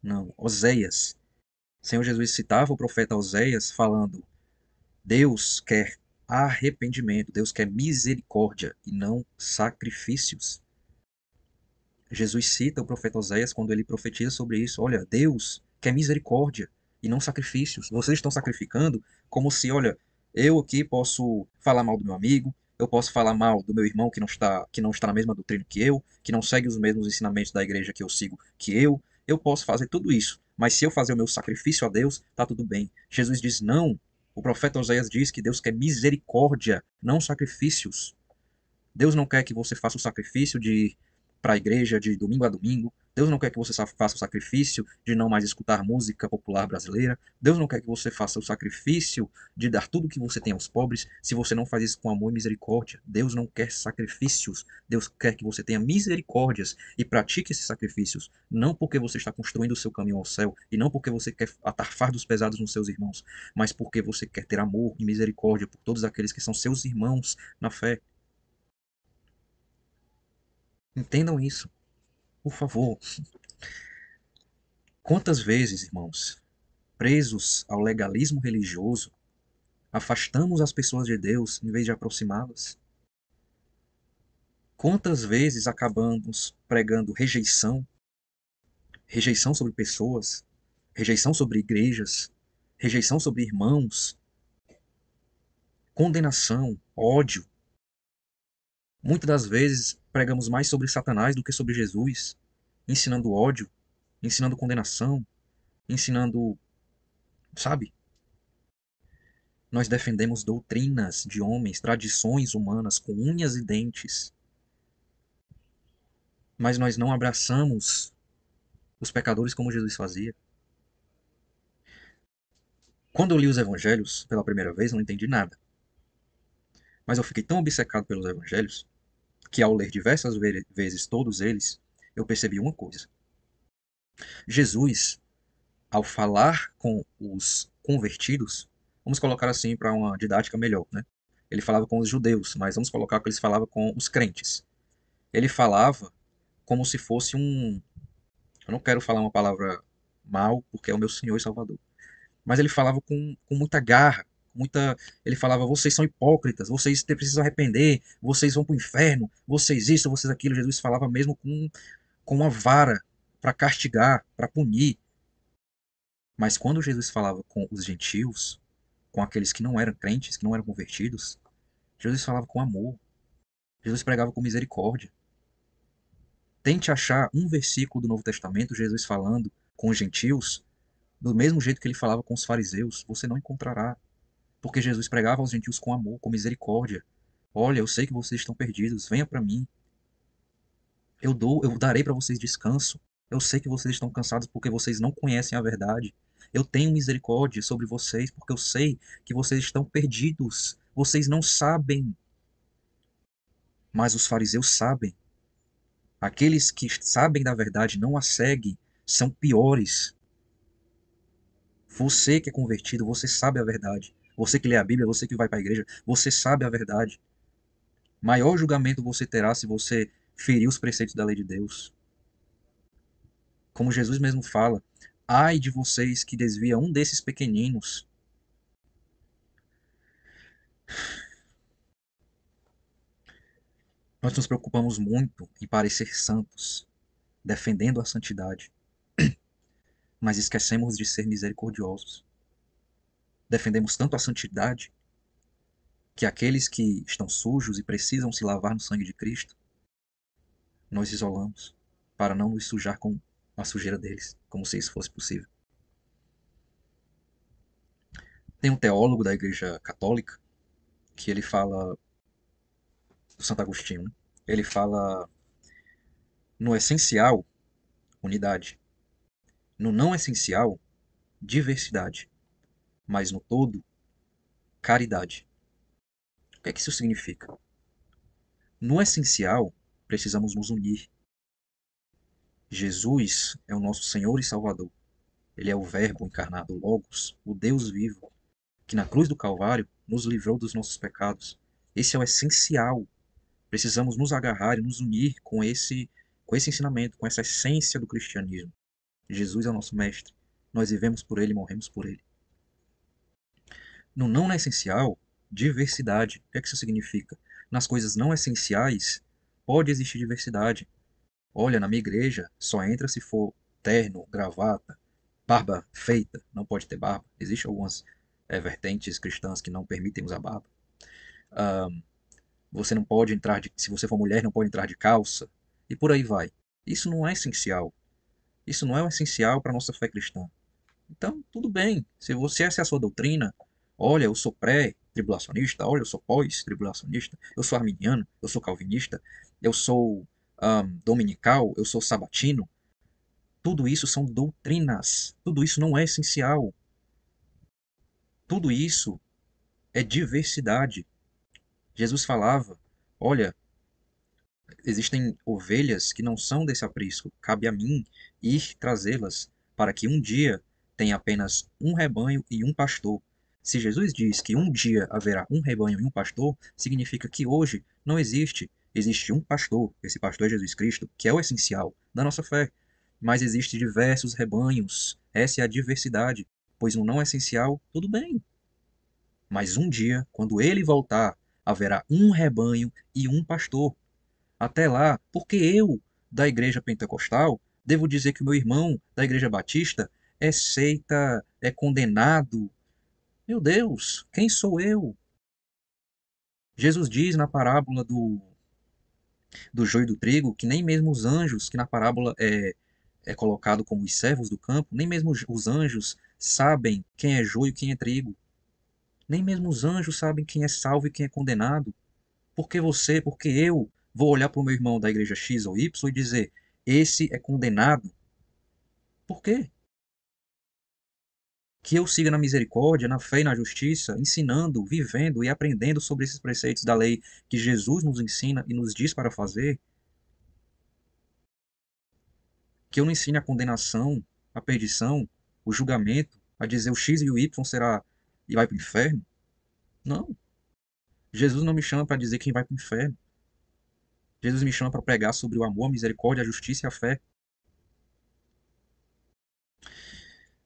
não, Oséias. O Senhor Jesus citava o profeta Oséias falando: Deus quer arrependimento, Deus quer misericórdia e não sacrifícios. Jesus cita o profeta Oséias quando ele profetiza sobre isso. Olha, Deus quer misericórdia e não sacrifícios. Vocês estão sacrificando como se, olha, eu aqui posso falar mal do meu amigo, eu posso falar mal do meu irmão que não está na mesma doutrina que eu, que não segue os mesmos ensinamentos da igreja que eu sigo que eu posso fazer tudo isso. Mas se eu fazer o meu sacrifício a Deus, tá tudo bem. Jesus diz não. O profeta Oséias diz que Deus quer misericórdia, não sacrifícios. Deus não quer que você faça o sacrifício de ir para a igreja de domingo a domingo. Deus não quer que você faça o sacrifício de não mais escutar música popular brasileira. Deus não quer que você faça o sacrifício de dar tudo o que você tem aos pobres, se você não faz isso com amor e misericórdia. Deus não quer sacrifícios. Deus quer que você tenha misericórdias e pratique esses sacrifícios. Não porque você está construindo o seu caminho ao céu e não porque você quer atar fardos pesados nos seus irmãos, mas porque você quer ter amor e misericórdia por todos aqueles que são seus irmãos na fé. Entendam isso, por favor. Quantas vezes, irmãos, presos ao legalismo religioso, afastamos as pessoas de Deus em vez de aproximá-las? Quantas vezes acabamos pregando rejeição, rejeição sobre pessoas, rejeição sobre igrejas, rejeição sobre irmãos, condenação, ódio? Muitas das vezes pregamos mais sobre Satanás do que sobre Jesus, ensinando ódio, ensinando condenação, ensinando, sabe? Nós defendemos doutrinas de homens, tradições humanas com unhas e dentes, mas nós não abraçamos os pecadores como Jesus fazia. Quando eu li os evangelhos pela primeira vez, eu não entendi nada. Mas eu fiquei tão obcecado pelos evangelhos que, ao ler diversas vezes todos eles, eu percebi uma coisa. Jesus, ao falar com os convertidos, vamos colocar assim para uma didática melhor, né? Ele falava com os judeus, mas vamos colocar que ele falava com os crentes. Ele falava como se fosse um... Eu não quero falar uma palavra mal, porque é o meu Senhor e Salvador. Mas ele falava com muita garra, muita... Ele falava, vocês são hipócritas, vocês precisam arrepender, vocês vão para o inferno, vocês isso, vocês aquilo. Jesus falava mesmo com uma vara para castigar, para punir. Mas quando Jesus falava com os gentios, com aqueles que não eram crentes, que não eram convertidos, Jesus falava com amor. Jesus pregava com misericórdia. Tente achar um versículo do Novo Testamento, Jesus falando com os gentios, do mesmo jeito que ele falava com os fariseus. Você não encontrará. Porque Jesus pregava aos gentios com amor, com misericórdia. Olha, eu sei que vocês estão perdidos, venha para mim. Eu darei para vocês descanso. Eu sei que vocês estão cansados porque vocês não conhecem a verdade. Eu tenho misericórdia sobre vocês porque eu sei que vocês estão perdidos. Vocês não sabem. Mas os fariseus sabem. Aqueles que sabem da verdade não a seguem, são piores. Você que é convertido, você sabe a verdade. Você que lê a Bíblia, você que vai para a igreja, você sabe a verdade. Maior julgamento você terá se você ferir os preceitos da lei de Deus. Como Jesus mesmo fala, ai de vocês que desviam um desses pequeninos. Nós nos preocupamos muito em parecer santos, defendendo a santidade, mas esquecemos de ser misericordiosos. Defendemos tanto a santidade que aqueles que estão sujos e precisam se lavar no sangue de Cristo, nós isolamos para não nos sujar com a sujeira deles, como se isso fosse possível. Tem um teólogo da Igreja Católica que ele fala, do Santo Agostinho, né? Ele fala no essencial, unidade. No não essencial, diversidade. Mas no todo, caridade. O que é que isso significa? No essencial, precisamos nos unir. Jesus é o nosso Senhor e Salvador. Ele é o Verbo encarnado, o Logos, o Deus vivo, que na cruz do Calvário nos livrou dos nossos pecados. Esse é o essencial. Precisamos nos agarrar e nos unir com esse ensinamento, com essa essência do cristianismo. Jesus é o nosso mestre. Nós vivemos por ele e morremos por ele. No não essencial, diversidade. O que é que isso significa? Nas coisas não essenciais, pode existir diversidade. Olha, na minha igreja, só entra se for terno, gravata, barba feita. Não pode ter barba. Existem algumas vertentes cristãs que não permitem usar barba. Você não pode entrar se você for mulher, não pode entrar de calça. E por aí vai. Isso não é essencial. Isso não é o essencial para a nossa fé cristã. Então, tudo bem. Se essa é a sua doutrina, olha, eu sou pré-tribulacionista, olha, eu sou pós-tribulacionista, eu sou arminiano, eu sou calvinista, eu sou dominical, eu sou sabatino. Tudo isso são doutrinas. Tudo isso não é essencial. Tudo isso é diversidade. Jesus falava, olha, existem ovelhas que não são desse aprisco. Cabe a mim ir trazê-las para que um dia tenha apenas um rebanho e um pastor. Se Jesus diz que um dia haverá um rebanho e um pastor, significa que hoje não existe. Existe um pastor, esse pastor é Jesus Cristo, que é o essencial da nossa fé. Mas existem diversos rebanhos. Essa é a diversidade. pois no não essencial, tudo bem. Mas um dia, quando ele voltar, haverá um rebanho e um pastor. Até lá, porque eu, da igreja pentecostal, devo dizer que o meu irmão da igreja batista é seita, é condenado. Meu Deus, quem sou eu? Jesus diz na parábola do joio e do trigo que nem mesmo os anjos, que na parábola é colocado como os servos do campo, nem mesmo os anjos sabem quem é joio e quem é trigo. Nem mesmo os anjos sabem quem é salvo e quem é condenado. Porque eu vou olhar para o meu irmão da igreja X ou Y e dizer, esse é condenado. Por quê? Que eu siga na misericórdia, na fé e na justiça, ensinando, vivendo e aprendendo sobre esses preceitos da lei que Jesus nos ensina e nos diz para fazer, que eu não ensine a condenação, a perdição, o julgamento, a dizer o X e o Y será e vai para o inferno. Não. Jesus não me chama para dizer quem vai para o inferno. Jesus me chama para pregar sobre o amor, a misericórdia, a justiça e a fé.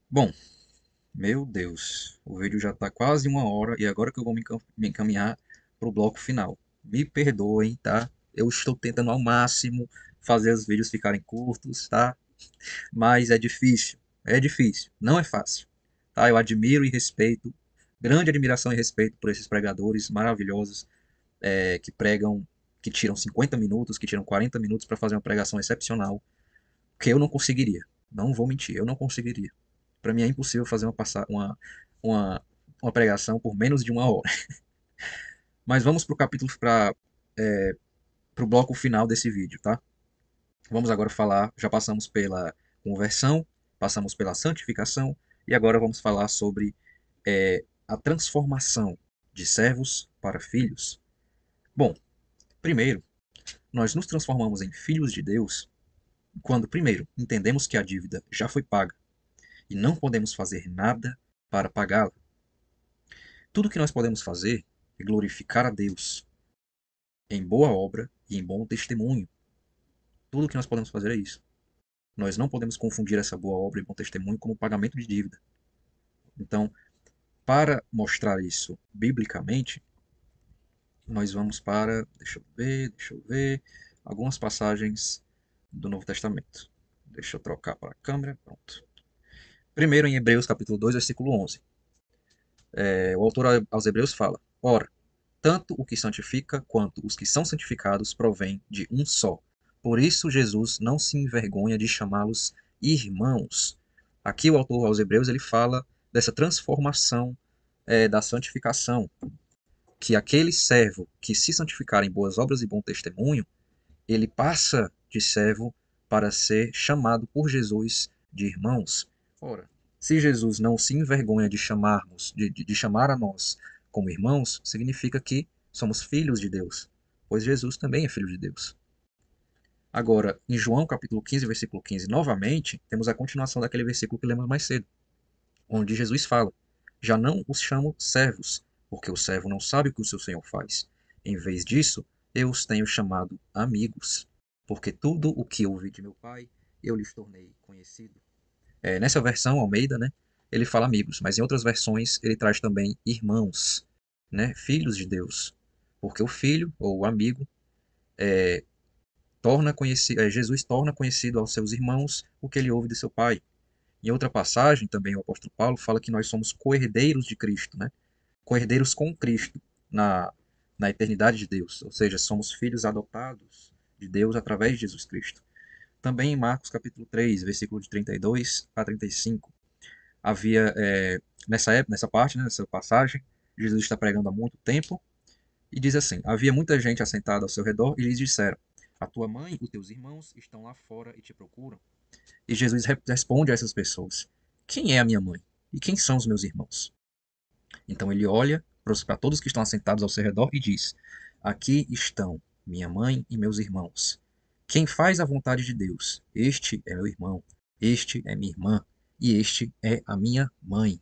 Bom, meu Deus, o vídeo já está quase 1 hora e agora que eu vou me encaminhar para o bloco final. Me perdoem, tá? Eu estou tentando ao máximo fazer os vídeos ficarem curtos, tá? Mas é difícil, não é fácil, tá? Eu admiro e respeito, grande admiração e respeito por esses pregadores maravilhosos que pregam, que tiram 50 minutos, que tiram 40 minutos para fazer uma pregação excepcional, que eu não conseguiria. Não vou mentir, eu não conseguiria. Para mim é impossível fazer uma, uma pregação por menos de 1 hora. Mas vamos para o capítulo, para o bloco final desse vídeo, tá? Vamos agora falar, já passamos pela conversão, passamos pela santificação e agora vamos falar sobre a transformação de servos para filhos. Bom, primeiro, nós nos transformamos em filhos de Deus quando, primeiro, entendemos que a dívida já foi paga e não podemos fazer nada para pagá-la. Tudo que nós podemos fazer é glorificar a Deus em boa obra e em bom testemunho. Tudo que nós podemos fazer é isso. Nós não podemos confundir essa boa obra e bom testemunho como pagamento de dívida. Então, para mostrar isso biblicamente, nós vamos para, deixa eu ver, algumas passagens do Novo Testamento. Deixa eu trocar para a câmera, pronto. Primeiro em Hebreus capítulo 2, versículo 11. O autor aos Hebreus fala, ora, tanto o que santifica quanto os que são santificados provém de um só. Por isso Jesus não se envergonha de chamá-los irmãos. Aqui o autor aos Hebreus ele fala dessa transformação da santificação, que aquele servo que se santificar em boas obras e bom testemunho, ele passa de servo para ser chamado por Jesus de irmãos. Ora, se Jesus não se envergonha de chamarmos, de chamar a nós como irmãos, significa que somos filhos de Deus, pois Jesus também é filho de Deus. Agora, em João capítulo 15, versículo 15, novamente, temos a continuação daquele versículo que lemos mais cedo, onde Jesus fala, já não os chamo servos, porque o servo não sabe o que o seu senhor faz. Em vez disso, eu os tenho chamado amigos, porque tudo o que ouvi de meu pai, eu lhes tornei conhecido. Nessa versão, Almeida, né, ele fala amigos, mas em outras versões ele traz também irmãos, né, filhos de Deus. Porque o filho, ou o amigo, Jesus torna conhecido aos seus irmãos o que ele ouve de seu pai. Em outra passagem, também o apóstolo Paulo fala que nós somos co-herdeiros de Cristo, né? Co-herdeiros com Cristo na eternidade de Deus, ou seja, somos filhos adotados de Deus através de Jesus Cristo. Também em Marcos capítulo 3, versículo de 32 a 35, havia, nessa parte, né, nessa passagem, Jesus está pregando há muito tempo, e diz assim, havia muita gente assentada ao seu redor, e lhes disseram, a tua mãe e os teus irmãos estão lá fora e te procuram. E Jesus responde a essas pessoas, quem é a minha mãe? E quem são os meus irmãos? Então ele olha para todos que estão assentados ao seu redor e diz, aqui estão minha mãe e meus irmãos. Quem faz a vontade de Deus, este é meu irmão, este é minha irmã, e este é a minha mãe.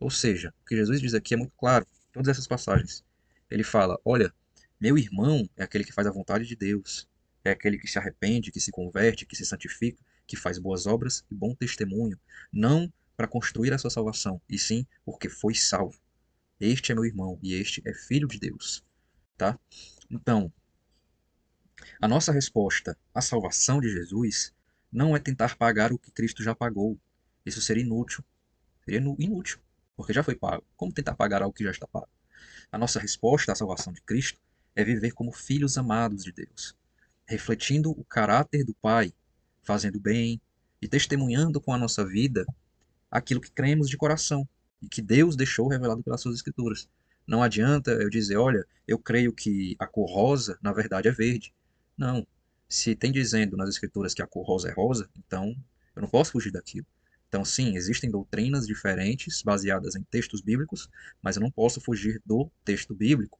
Ou seja, o que Jesus diz aqui é muito claro, em todas essas passagens. Ele fala, olha, meu irmão é aquele que faz a vontade de Deus, é aquele que se arrepende, que se converte, que se santifica, que faz boas obras e bom testemunho, não para construir a sua salvação, e sim porque foi salvo. Este é meu irmão e este é filho de Deus, tá? Então, a nossa resposta à salvação de Jesus não é tentar pagar o que Cristo já pagou. Isso seria inútil. Seria inútil, porque já foi pago. Como tentar pagar algo que já está pago? A nossa resposta à salvação de Cristo é viver como filhos amados de Deus, refletindo o caráter do Pai, fazendo bem e testemunhando com a nossa vida aquilo que cremos de coração e que Deus deixou revelado pelas suas escrituras. Não adianta eu dizer, olha, eu creio que a cor rosa, na verdade, é verde. Não. Se tem dizendo nas escrituras que a cor rosa é rosa, então eu não posso fugir daquilo. Então, sim, existem doutrinas diferentes baseadas em textos bíblicos, mas eu não posso fugir do texto bíblico.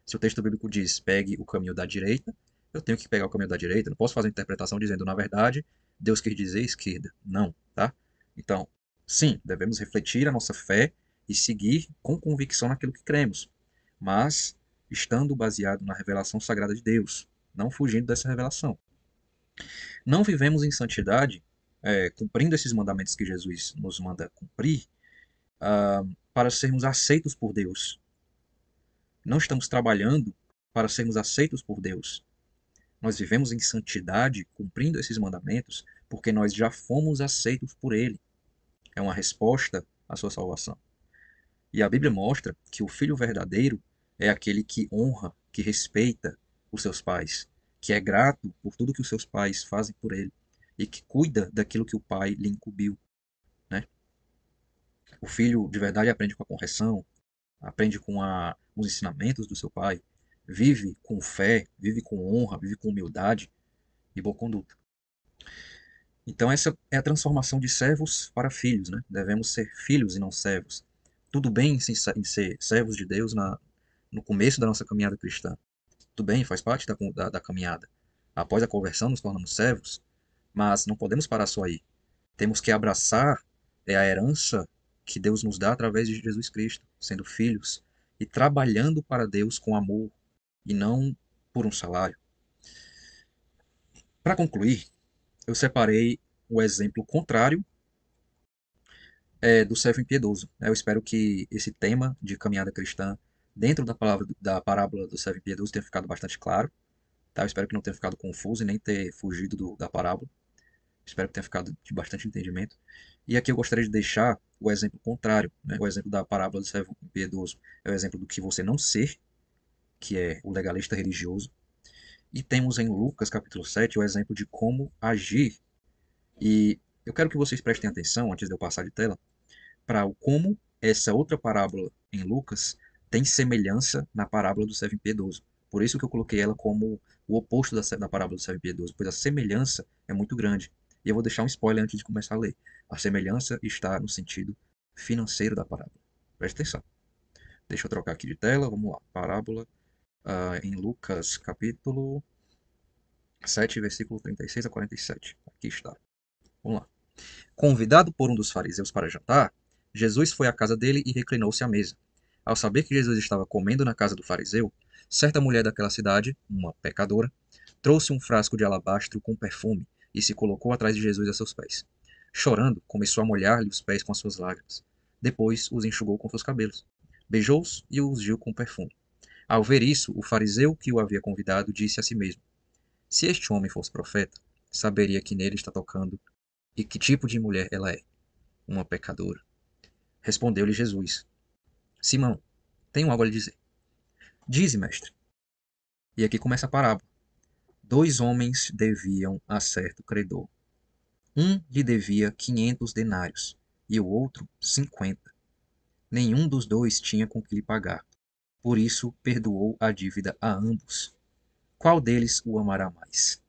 Se o texto bíblico diz pegue o caminho da direita, eu tenho que pegar o caminho da direita. Eu não posso fazer uma interpretação dizendo, na verdade, Deus quer dizer esquerda. Não, tá? Então, sim, devemos refletir a nossa fé e seguir com convicção naquilo que cremos, mas estando baseado na revelação sagrada de Deus, não fugindo dessa revelação. Não vivemos em santidade, cumprindo esses mandamentos que Jesus nos manda cumprir, para sermos aceitos por Deus. Não estamos trabalhando para sermos aceitos por Deus. Nós vivemos em santidade, cumprindo esses mandamentos, porque nós já fomos aceitos por Ele. É uma resposta à sua salvação. E a Bíblia mostra que o filho verdadeiro é aquele que honra, que respeita os seus pais, que é grato por tudo que os seus pais fazem por ele e que cuida daquilo que o pai lhe incumbiu, né? O filho de verdade aprende com a correção, aprende com os ensinamentos do seu pai, vive com fé, vive com honra, vive com humildade e boa conduta. Então essa é a transformação de servos para filhos, né? Devemos ser filhos e não servos. Tudo bem em ser servos de Deus no começo da nossa caminhada cristã. Tudo bem, faz parte da caminhada. Após a conversão, nos tornamos servos, mas não podemos parar só aí. Temos que abraçar a herança que Deus nos dá através de Jesus Cristo, sendo filhos e trabalhando para Deus com amor e não por um salário. Para concluir, eu separei o exemplo contrário do servo impiedoso. Eu espero que esse tema de caminhada cristã, dentro da parábola do servo impiedoso, tenha ficado bastante claro. Tá? Eu espero que não tenha ficado confuso e nem ter fugido da parábola. Espero que tenha ficado de bastante entendimento. E aqui eu gostaria de deixar o exemplo contrário, né? O exemplo da parábola do servo impiedoso é o exemplo do que você não ser, que é o legalista religioso. E temos em Lucas capítulo 7 o exemplo de como agir. E eu quero que vocês prestem atenção, antes de eu passar de tela, para como essa outra parábola em Lucas tem semelhança na parábola do servo impiedoso. Por isso que eu coloquei ela como o oposto da parábola do servo impiedoso, pois a semelhança é muito grande. E eu vou deixar um spoiler antes de começar a ler. A semelhança está no sentido financeiro da parábola. Preste atenção. Deixa eu trocar aqui de tela, vamos lá. Parábola em Lucas capítulo 7, versículo 36 a 47. Aqui está. Vamos lá. Convidado por um dos fariseus para jantar, Jesus foi à casa dele e reclinou-se à mesa. Ao saber que Jesus estava comendo na casa do fariseu, certa mulher daquela cidade, uma pecadora, trouxe um frasco de alabastro com perfume e se colocou atrás de Jesus a seus pés. Chorando, começou a molhar-lhe os pés com as suas lágrimas. Depois os enxugou com seus cabelos. Beijou-os e os ungiu com perfume. Ao ver isso, o fariseu que o havia convidado disse a si mesmo: Se este homem fosse profeta, saberia que nele está tocando e que tipo de mulher ela é, uma pecadora. Respondeu-lhe Jesus: Simão, tenho algo a lhe dizer. Dize, mestre. E aqui começa a parábola. Dois homens deviam a certo credor. Um lhe devia 500 denários e o outro 50. Nenhum dos dois tinha com que lhe pagar. Por isso perdoou a dívida a ambos. Qual deles o amará mais?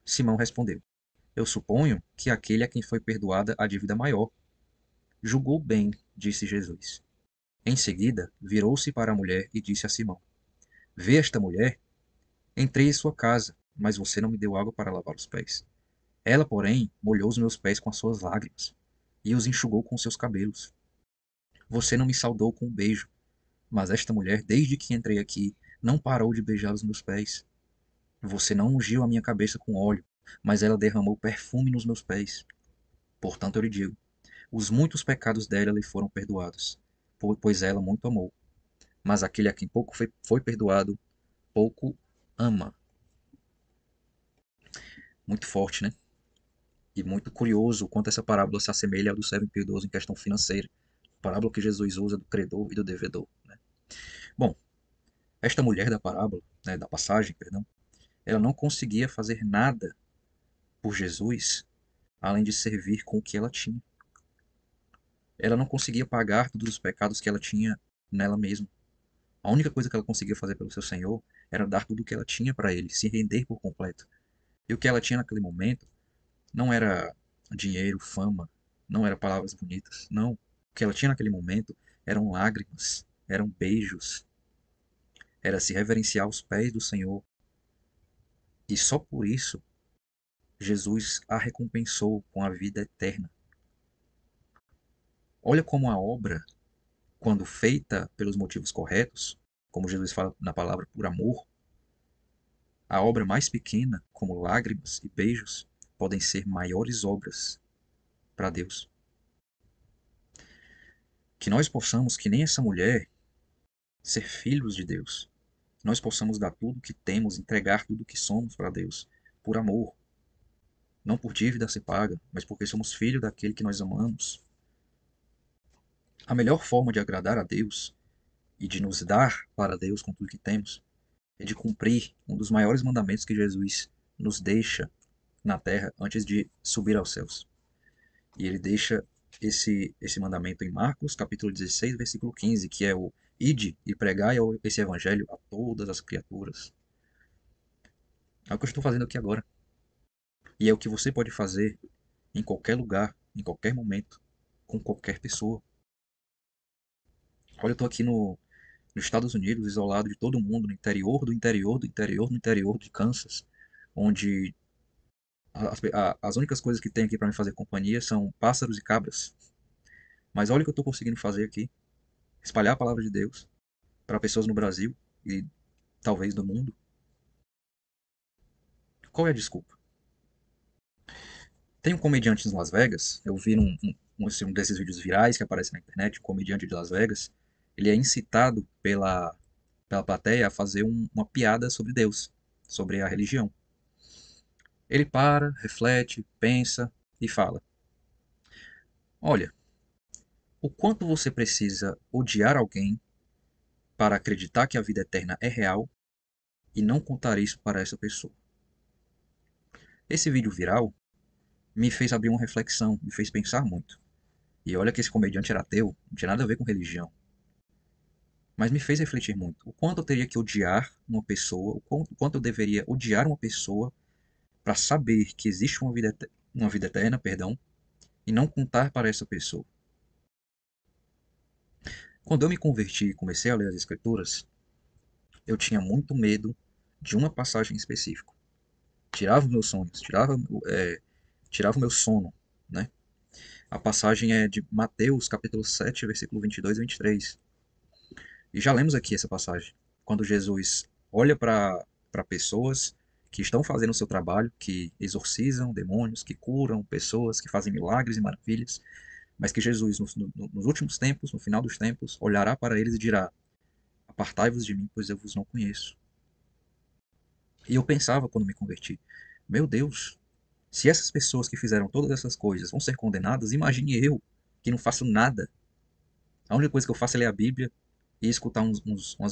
Simão respondeu: Eu suponho que aquele a quem foi perdoada a dívida maior. Julgou bem, disse Jesus. Em seguida, virou-se para a mulher e disse a Simão: Vê esta mulher? Entrei em sua casa, mas você não me deu água para lavar os pés. Ela, porém, molhou os meus pés com as suas lágrimas e os enxugou com seus cabelos. Você não me saudou com um beijo, mas esta mulher, desde que entrei aqui, não parou de beijar os meus pés. Você não ungiu a minha cabeça com óleo, mas ela derramou perfume nos meus pés. Portanto, eu lhe digo: Os muitos pecados dela lhe foram perdoados, pois ela muito amou. Mas aquele a quem pouco foi perdoado, pouco ama. Muito forte, né? E muito curioso o quanto essa parábola se assemelha ao do servo impiedoso em questão financeira. Parábola que Jesus usa do credor e do devedor, né? Bom, esta mulher da parábola, né, da passagem, perdão, ela não conseguia fazer nada por Jesus além de servir com o que ela tinha. Ela não conseguia pagar todos os pecados que ela tinha nela mesma. A única coisa que ela conseguia fazer pelo seu Senhor era dar tudo o que ela tinha para ele, se render por completo. E o que ela tinha naquele momento não era dinheiro, fama, não era palavras bonitas, não. O que ela tinha naquele momento eram lágrimas, eram beijos, era se reverenciar aos pés do Senhor. E só por isso Jesus a recompensou com a vida eterna. Olha como a obra, quando feita pelos motivos corretos, como Jesus fala na palavra por amor, a obra mais pequena, como lágrimas e beijos, podem ser maiores obras para Deus. Que nós possamos, que nem essa mulher, ser filhos de Deus. Que nós possamos dar tudo que temos, entregar tudo que somos para Deus, por amor. Não por dívida a ser paga, mas porque somos filhos daquele que nós amamos. A melhor forma de agradar a Deus e de nos dar para Deus com tudo que temos é de cumprir um dos maiores mandamentos que Jesus nos deixa na terra antes de subir aos céus. E ele deixa esse mandamento em Marcos, capítulo 16, versículo 15, que é o ide e pregai esse evangelho a todas as criaturas. É o que eu estou fazendo aqui agora. E é o que você pode fazer em qualquer lugar, em qualquer momento, com qualquer pessoa. Olha, eu estou aqui nos Estados Unidos, isolado de todo mundo, no interior do interior do interior do interior de Kansas, onde as únicas coisas que tem aqui para me fazer companhia são pássaros e cabras. Mas olha o que eu estou conseguindo fazer aqui: espalhar a palavra de Deus para pessoas no Brasil e talvez no mundo. Qual é a desculpa? Tem um comediante em Las Vegas, eu vi um desses vídeos virais que aparece na internet, um comediante de Las Vegas. Ele é incitado pela plateia a fazer uma piada sobre Deus, sobre a religião. Ele para, reflete, pensa e fala: olha, o quanto você precisa odiar alguém para acreditar que a vida eterna é real e não contar isso para essa pessoa. Esse vídeo viral me fez abrir uma reflexão, me fez pensar muito. E olha que esse comediante era ateu, não tinha nada a ver com religião. Mas me fez refletir muito. O quanto eu teria que odiar uma pessoa, o quanto eu deveria odiar uma pessoa para saber que existe uma vida eterna, perdão, e não contar para essa pessoa. Quando eu me converti e comecei a ler as Escrituras, eu tinha muito medo de uma passagem específica. Tirava os meus sonhos, tirava o meu sono, né? A passagem é de Mateus, capítulo 7, versículo 22 e 23. E já lemos aqui essa passagem, quando Jesus olha para pessoas que estão fazendo o seu trabalho, que exorcizam demônios, que curam pessoas, que fazem milagres e maravilhas, mas que Jesus, nos últimos tempos, no final dos tempos, olhará para eles e dirá: apartai-vos de mim, pois eu vos não conheço. E eu pensava quando me converti: meu Deus, se essas pessoas que fizeram todas essas coisas vão ser condenadas, imagine eu, que não faço nada. A única coisa que eu faço é ler a Bíblia e escutar umas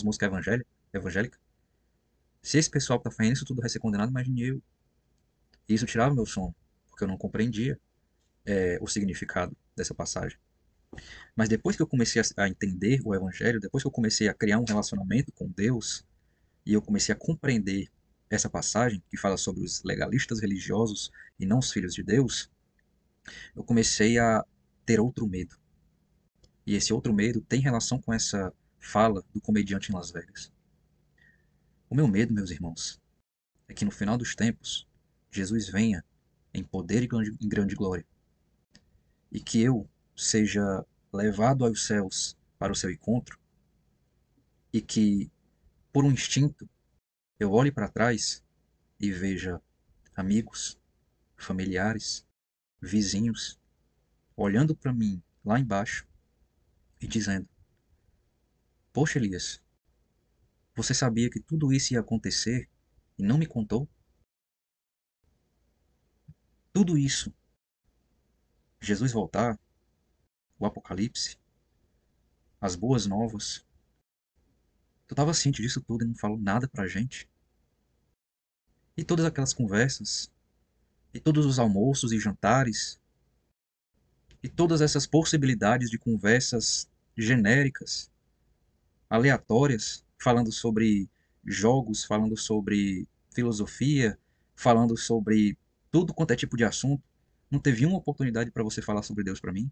músicas evangélicas. Se esse pessoal que está fazendo isso tudo vai ser condenado, imagine eu. E isso tirava meu sono, porque eu não compreendia o significado dessa passagem. Mas depois que eu comecei a entender o Evangelho, depois que eu comecei a criar um relacionamento com Deus, e eu comecei a compreender essa passagem que fala sobre os legalistas religiosos e não os filhos de Deus, eu comecei a ter outro medo. E esse outro medo tem relação com essa fala do comediante em Las Vegas. O meu medo, meus irmãos, é que no final dos tempos, Jesus venha em poder e em grande glória, e que eu seja levado aos céus para o seu encontro, e que, por um instinto, eu olhe para trás e veja amigos, familiares, vizinhos, olhando para mim lá embaixo e dizendo: Poxa, Elias, você sabia que tudo isso ia acontecer e não me contou? Tudo isso, Jesus voltar, o Apocalipse, as boas novas, tu estava ciente disso tudo e não falou nada pra gente? E todas aquelas conversas, e todos os almoços e jantares, e todas essas possibilidades de conversas genéricas, aleatórias, falando sobre jogos, falando sobre filosofia, falando sobre tudo quanto é tipo de assunto, não teve uma oportunidade para você falar sobre Deus para mim?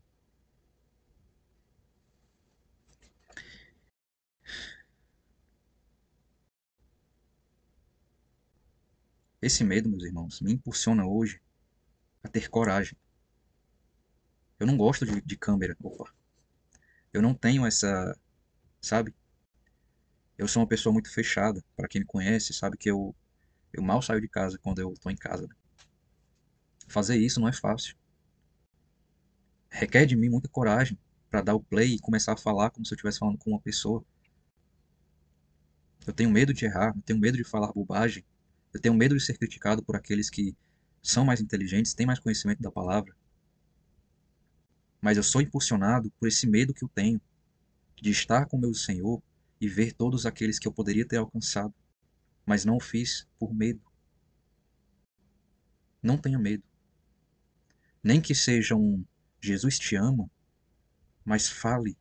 Esse medo, meus irmãos, me impulsiona hoje a ter coragem. Eu não gosto de câmera. Opa. Eu não tenho essa, sabe? Eu sou uma pessoa muito fechada. Para quem me conhece, sabe que eu mal saio de casa quando eu estou em casa. Fazer isso não é fácil. Requer de mim muita coragem para dar o play e começar a falar como se eu estivesse falando com uma pessoa. Eu tenho medo de errar, eu tenho medo de falar bobagem, eu tenho medo de ser criticado por aqueles que são mais inteligentes, têm mais conhecimento da palavra. Mas eu sou impulsionado por esse medo que eu tenho de estar com meu Senhor e ver todos aqueles que eu poderia ter alcançado, mas não o fiz por medo. Não tenha medo. Nem que seja um Jesus te ama, mas fale.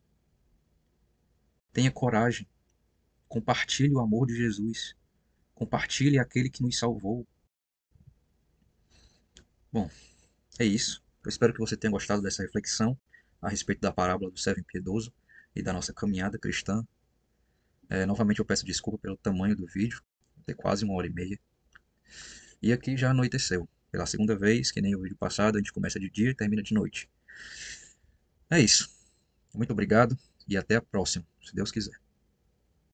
Tenha coragem. Compartilhe o amor de Jesus. Compartilhe aquele que nos salvou. Bom, é isso. Eu espero que você tenha gostado dessa reflexão a respeito da parábola do servo impiedoso e da nossa caminhada cristã. Novamente eu peço desculpa pelo tamanho do vídeo, tem quase 1 hora e meia. E aqui já anoiteceu. Pela segunda vez, que nem o vídeo passado, a gente começa de dia e termina de noite. É isso. Muito obrigado e até a próxima, se Deus quiser.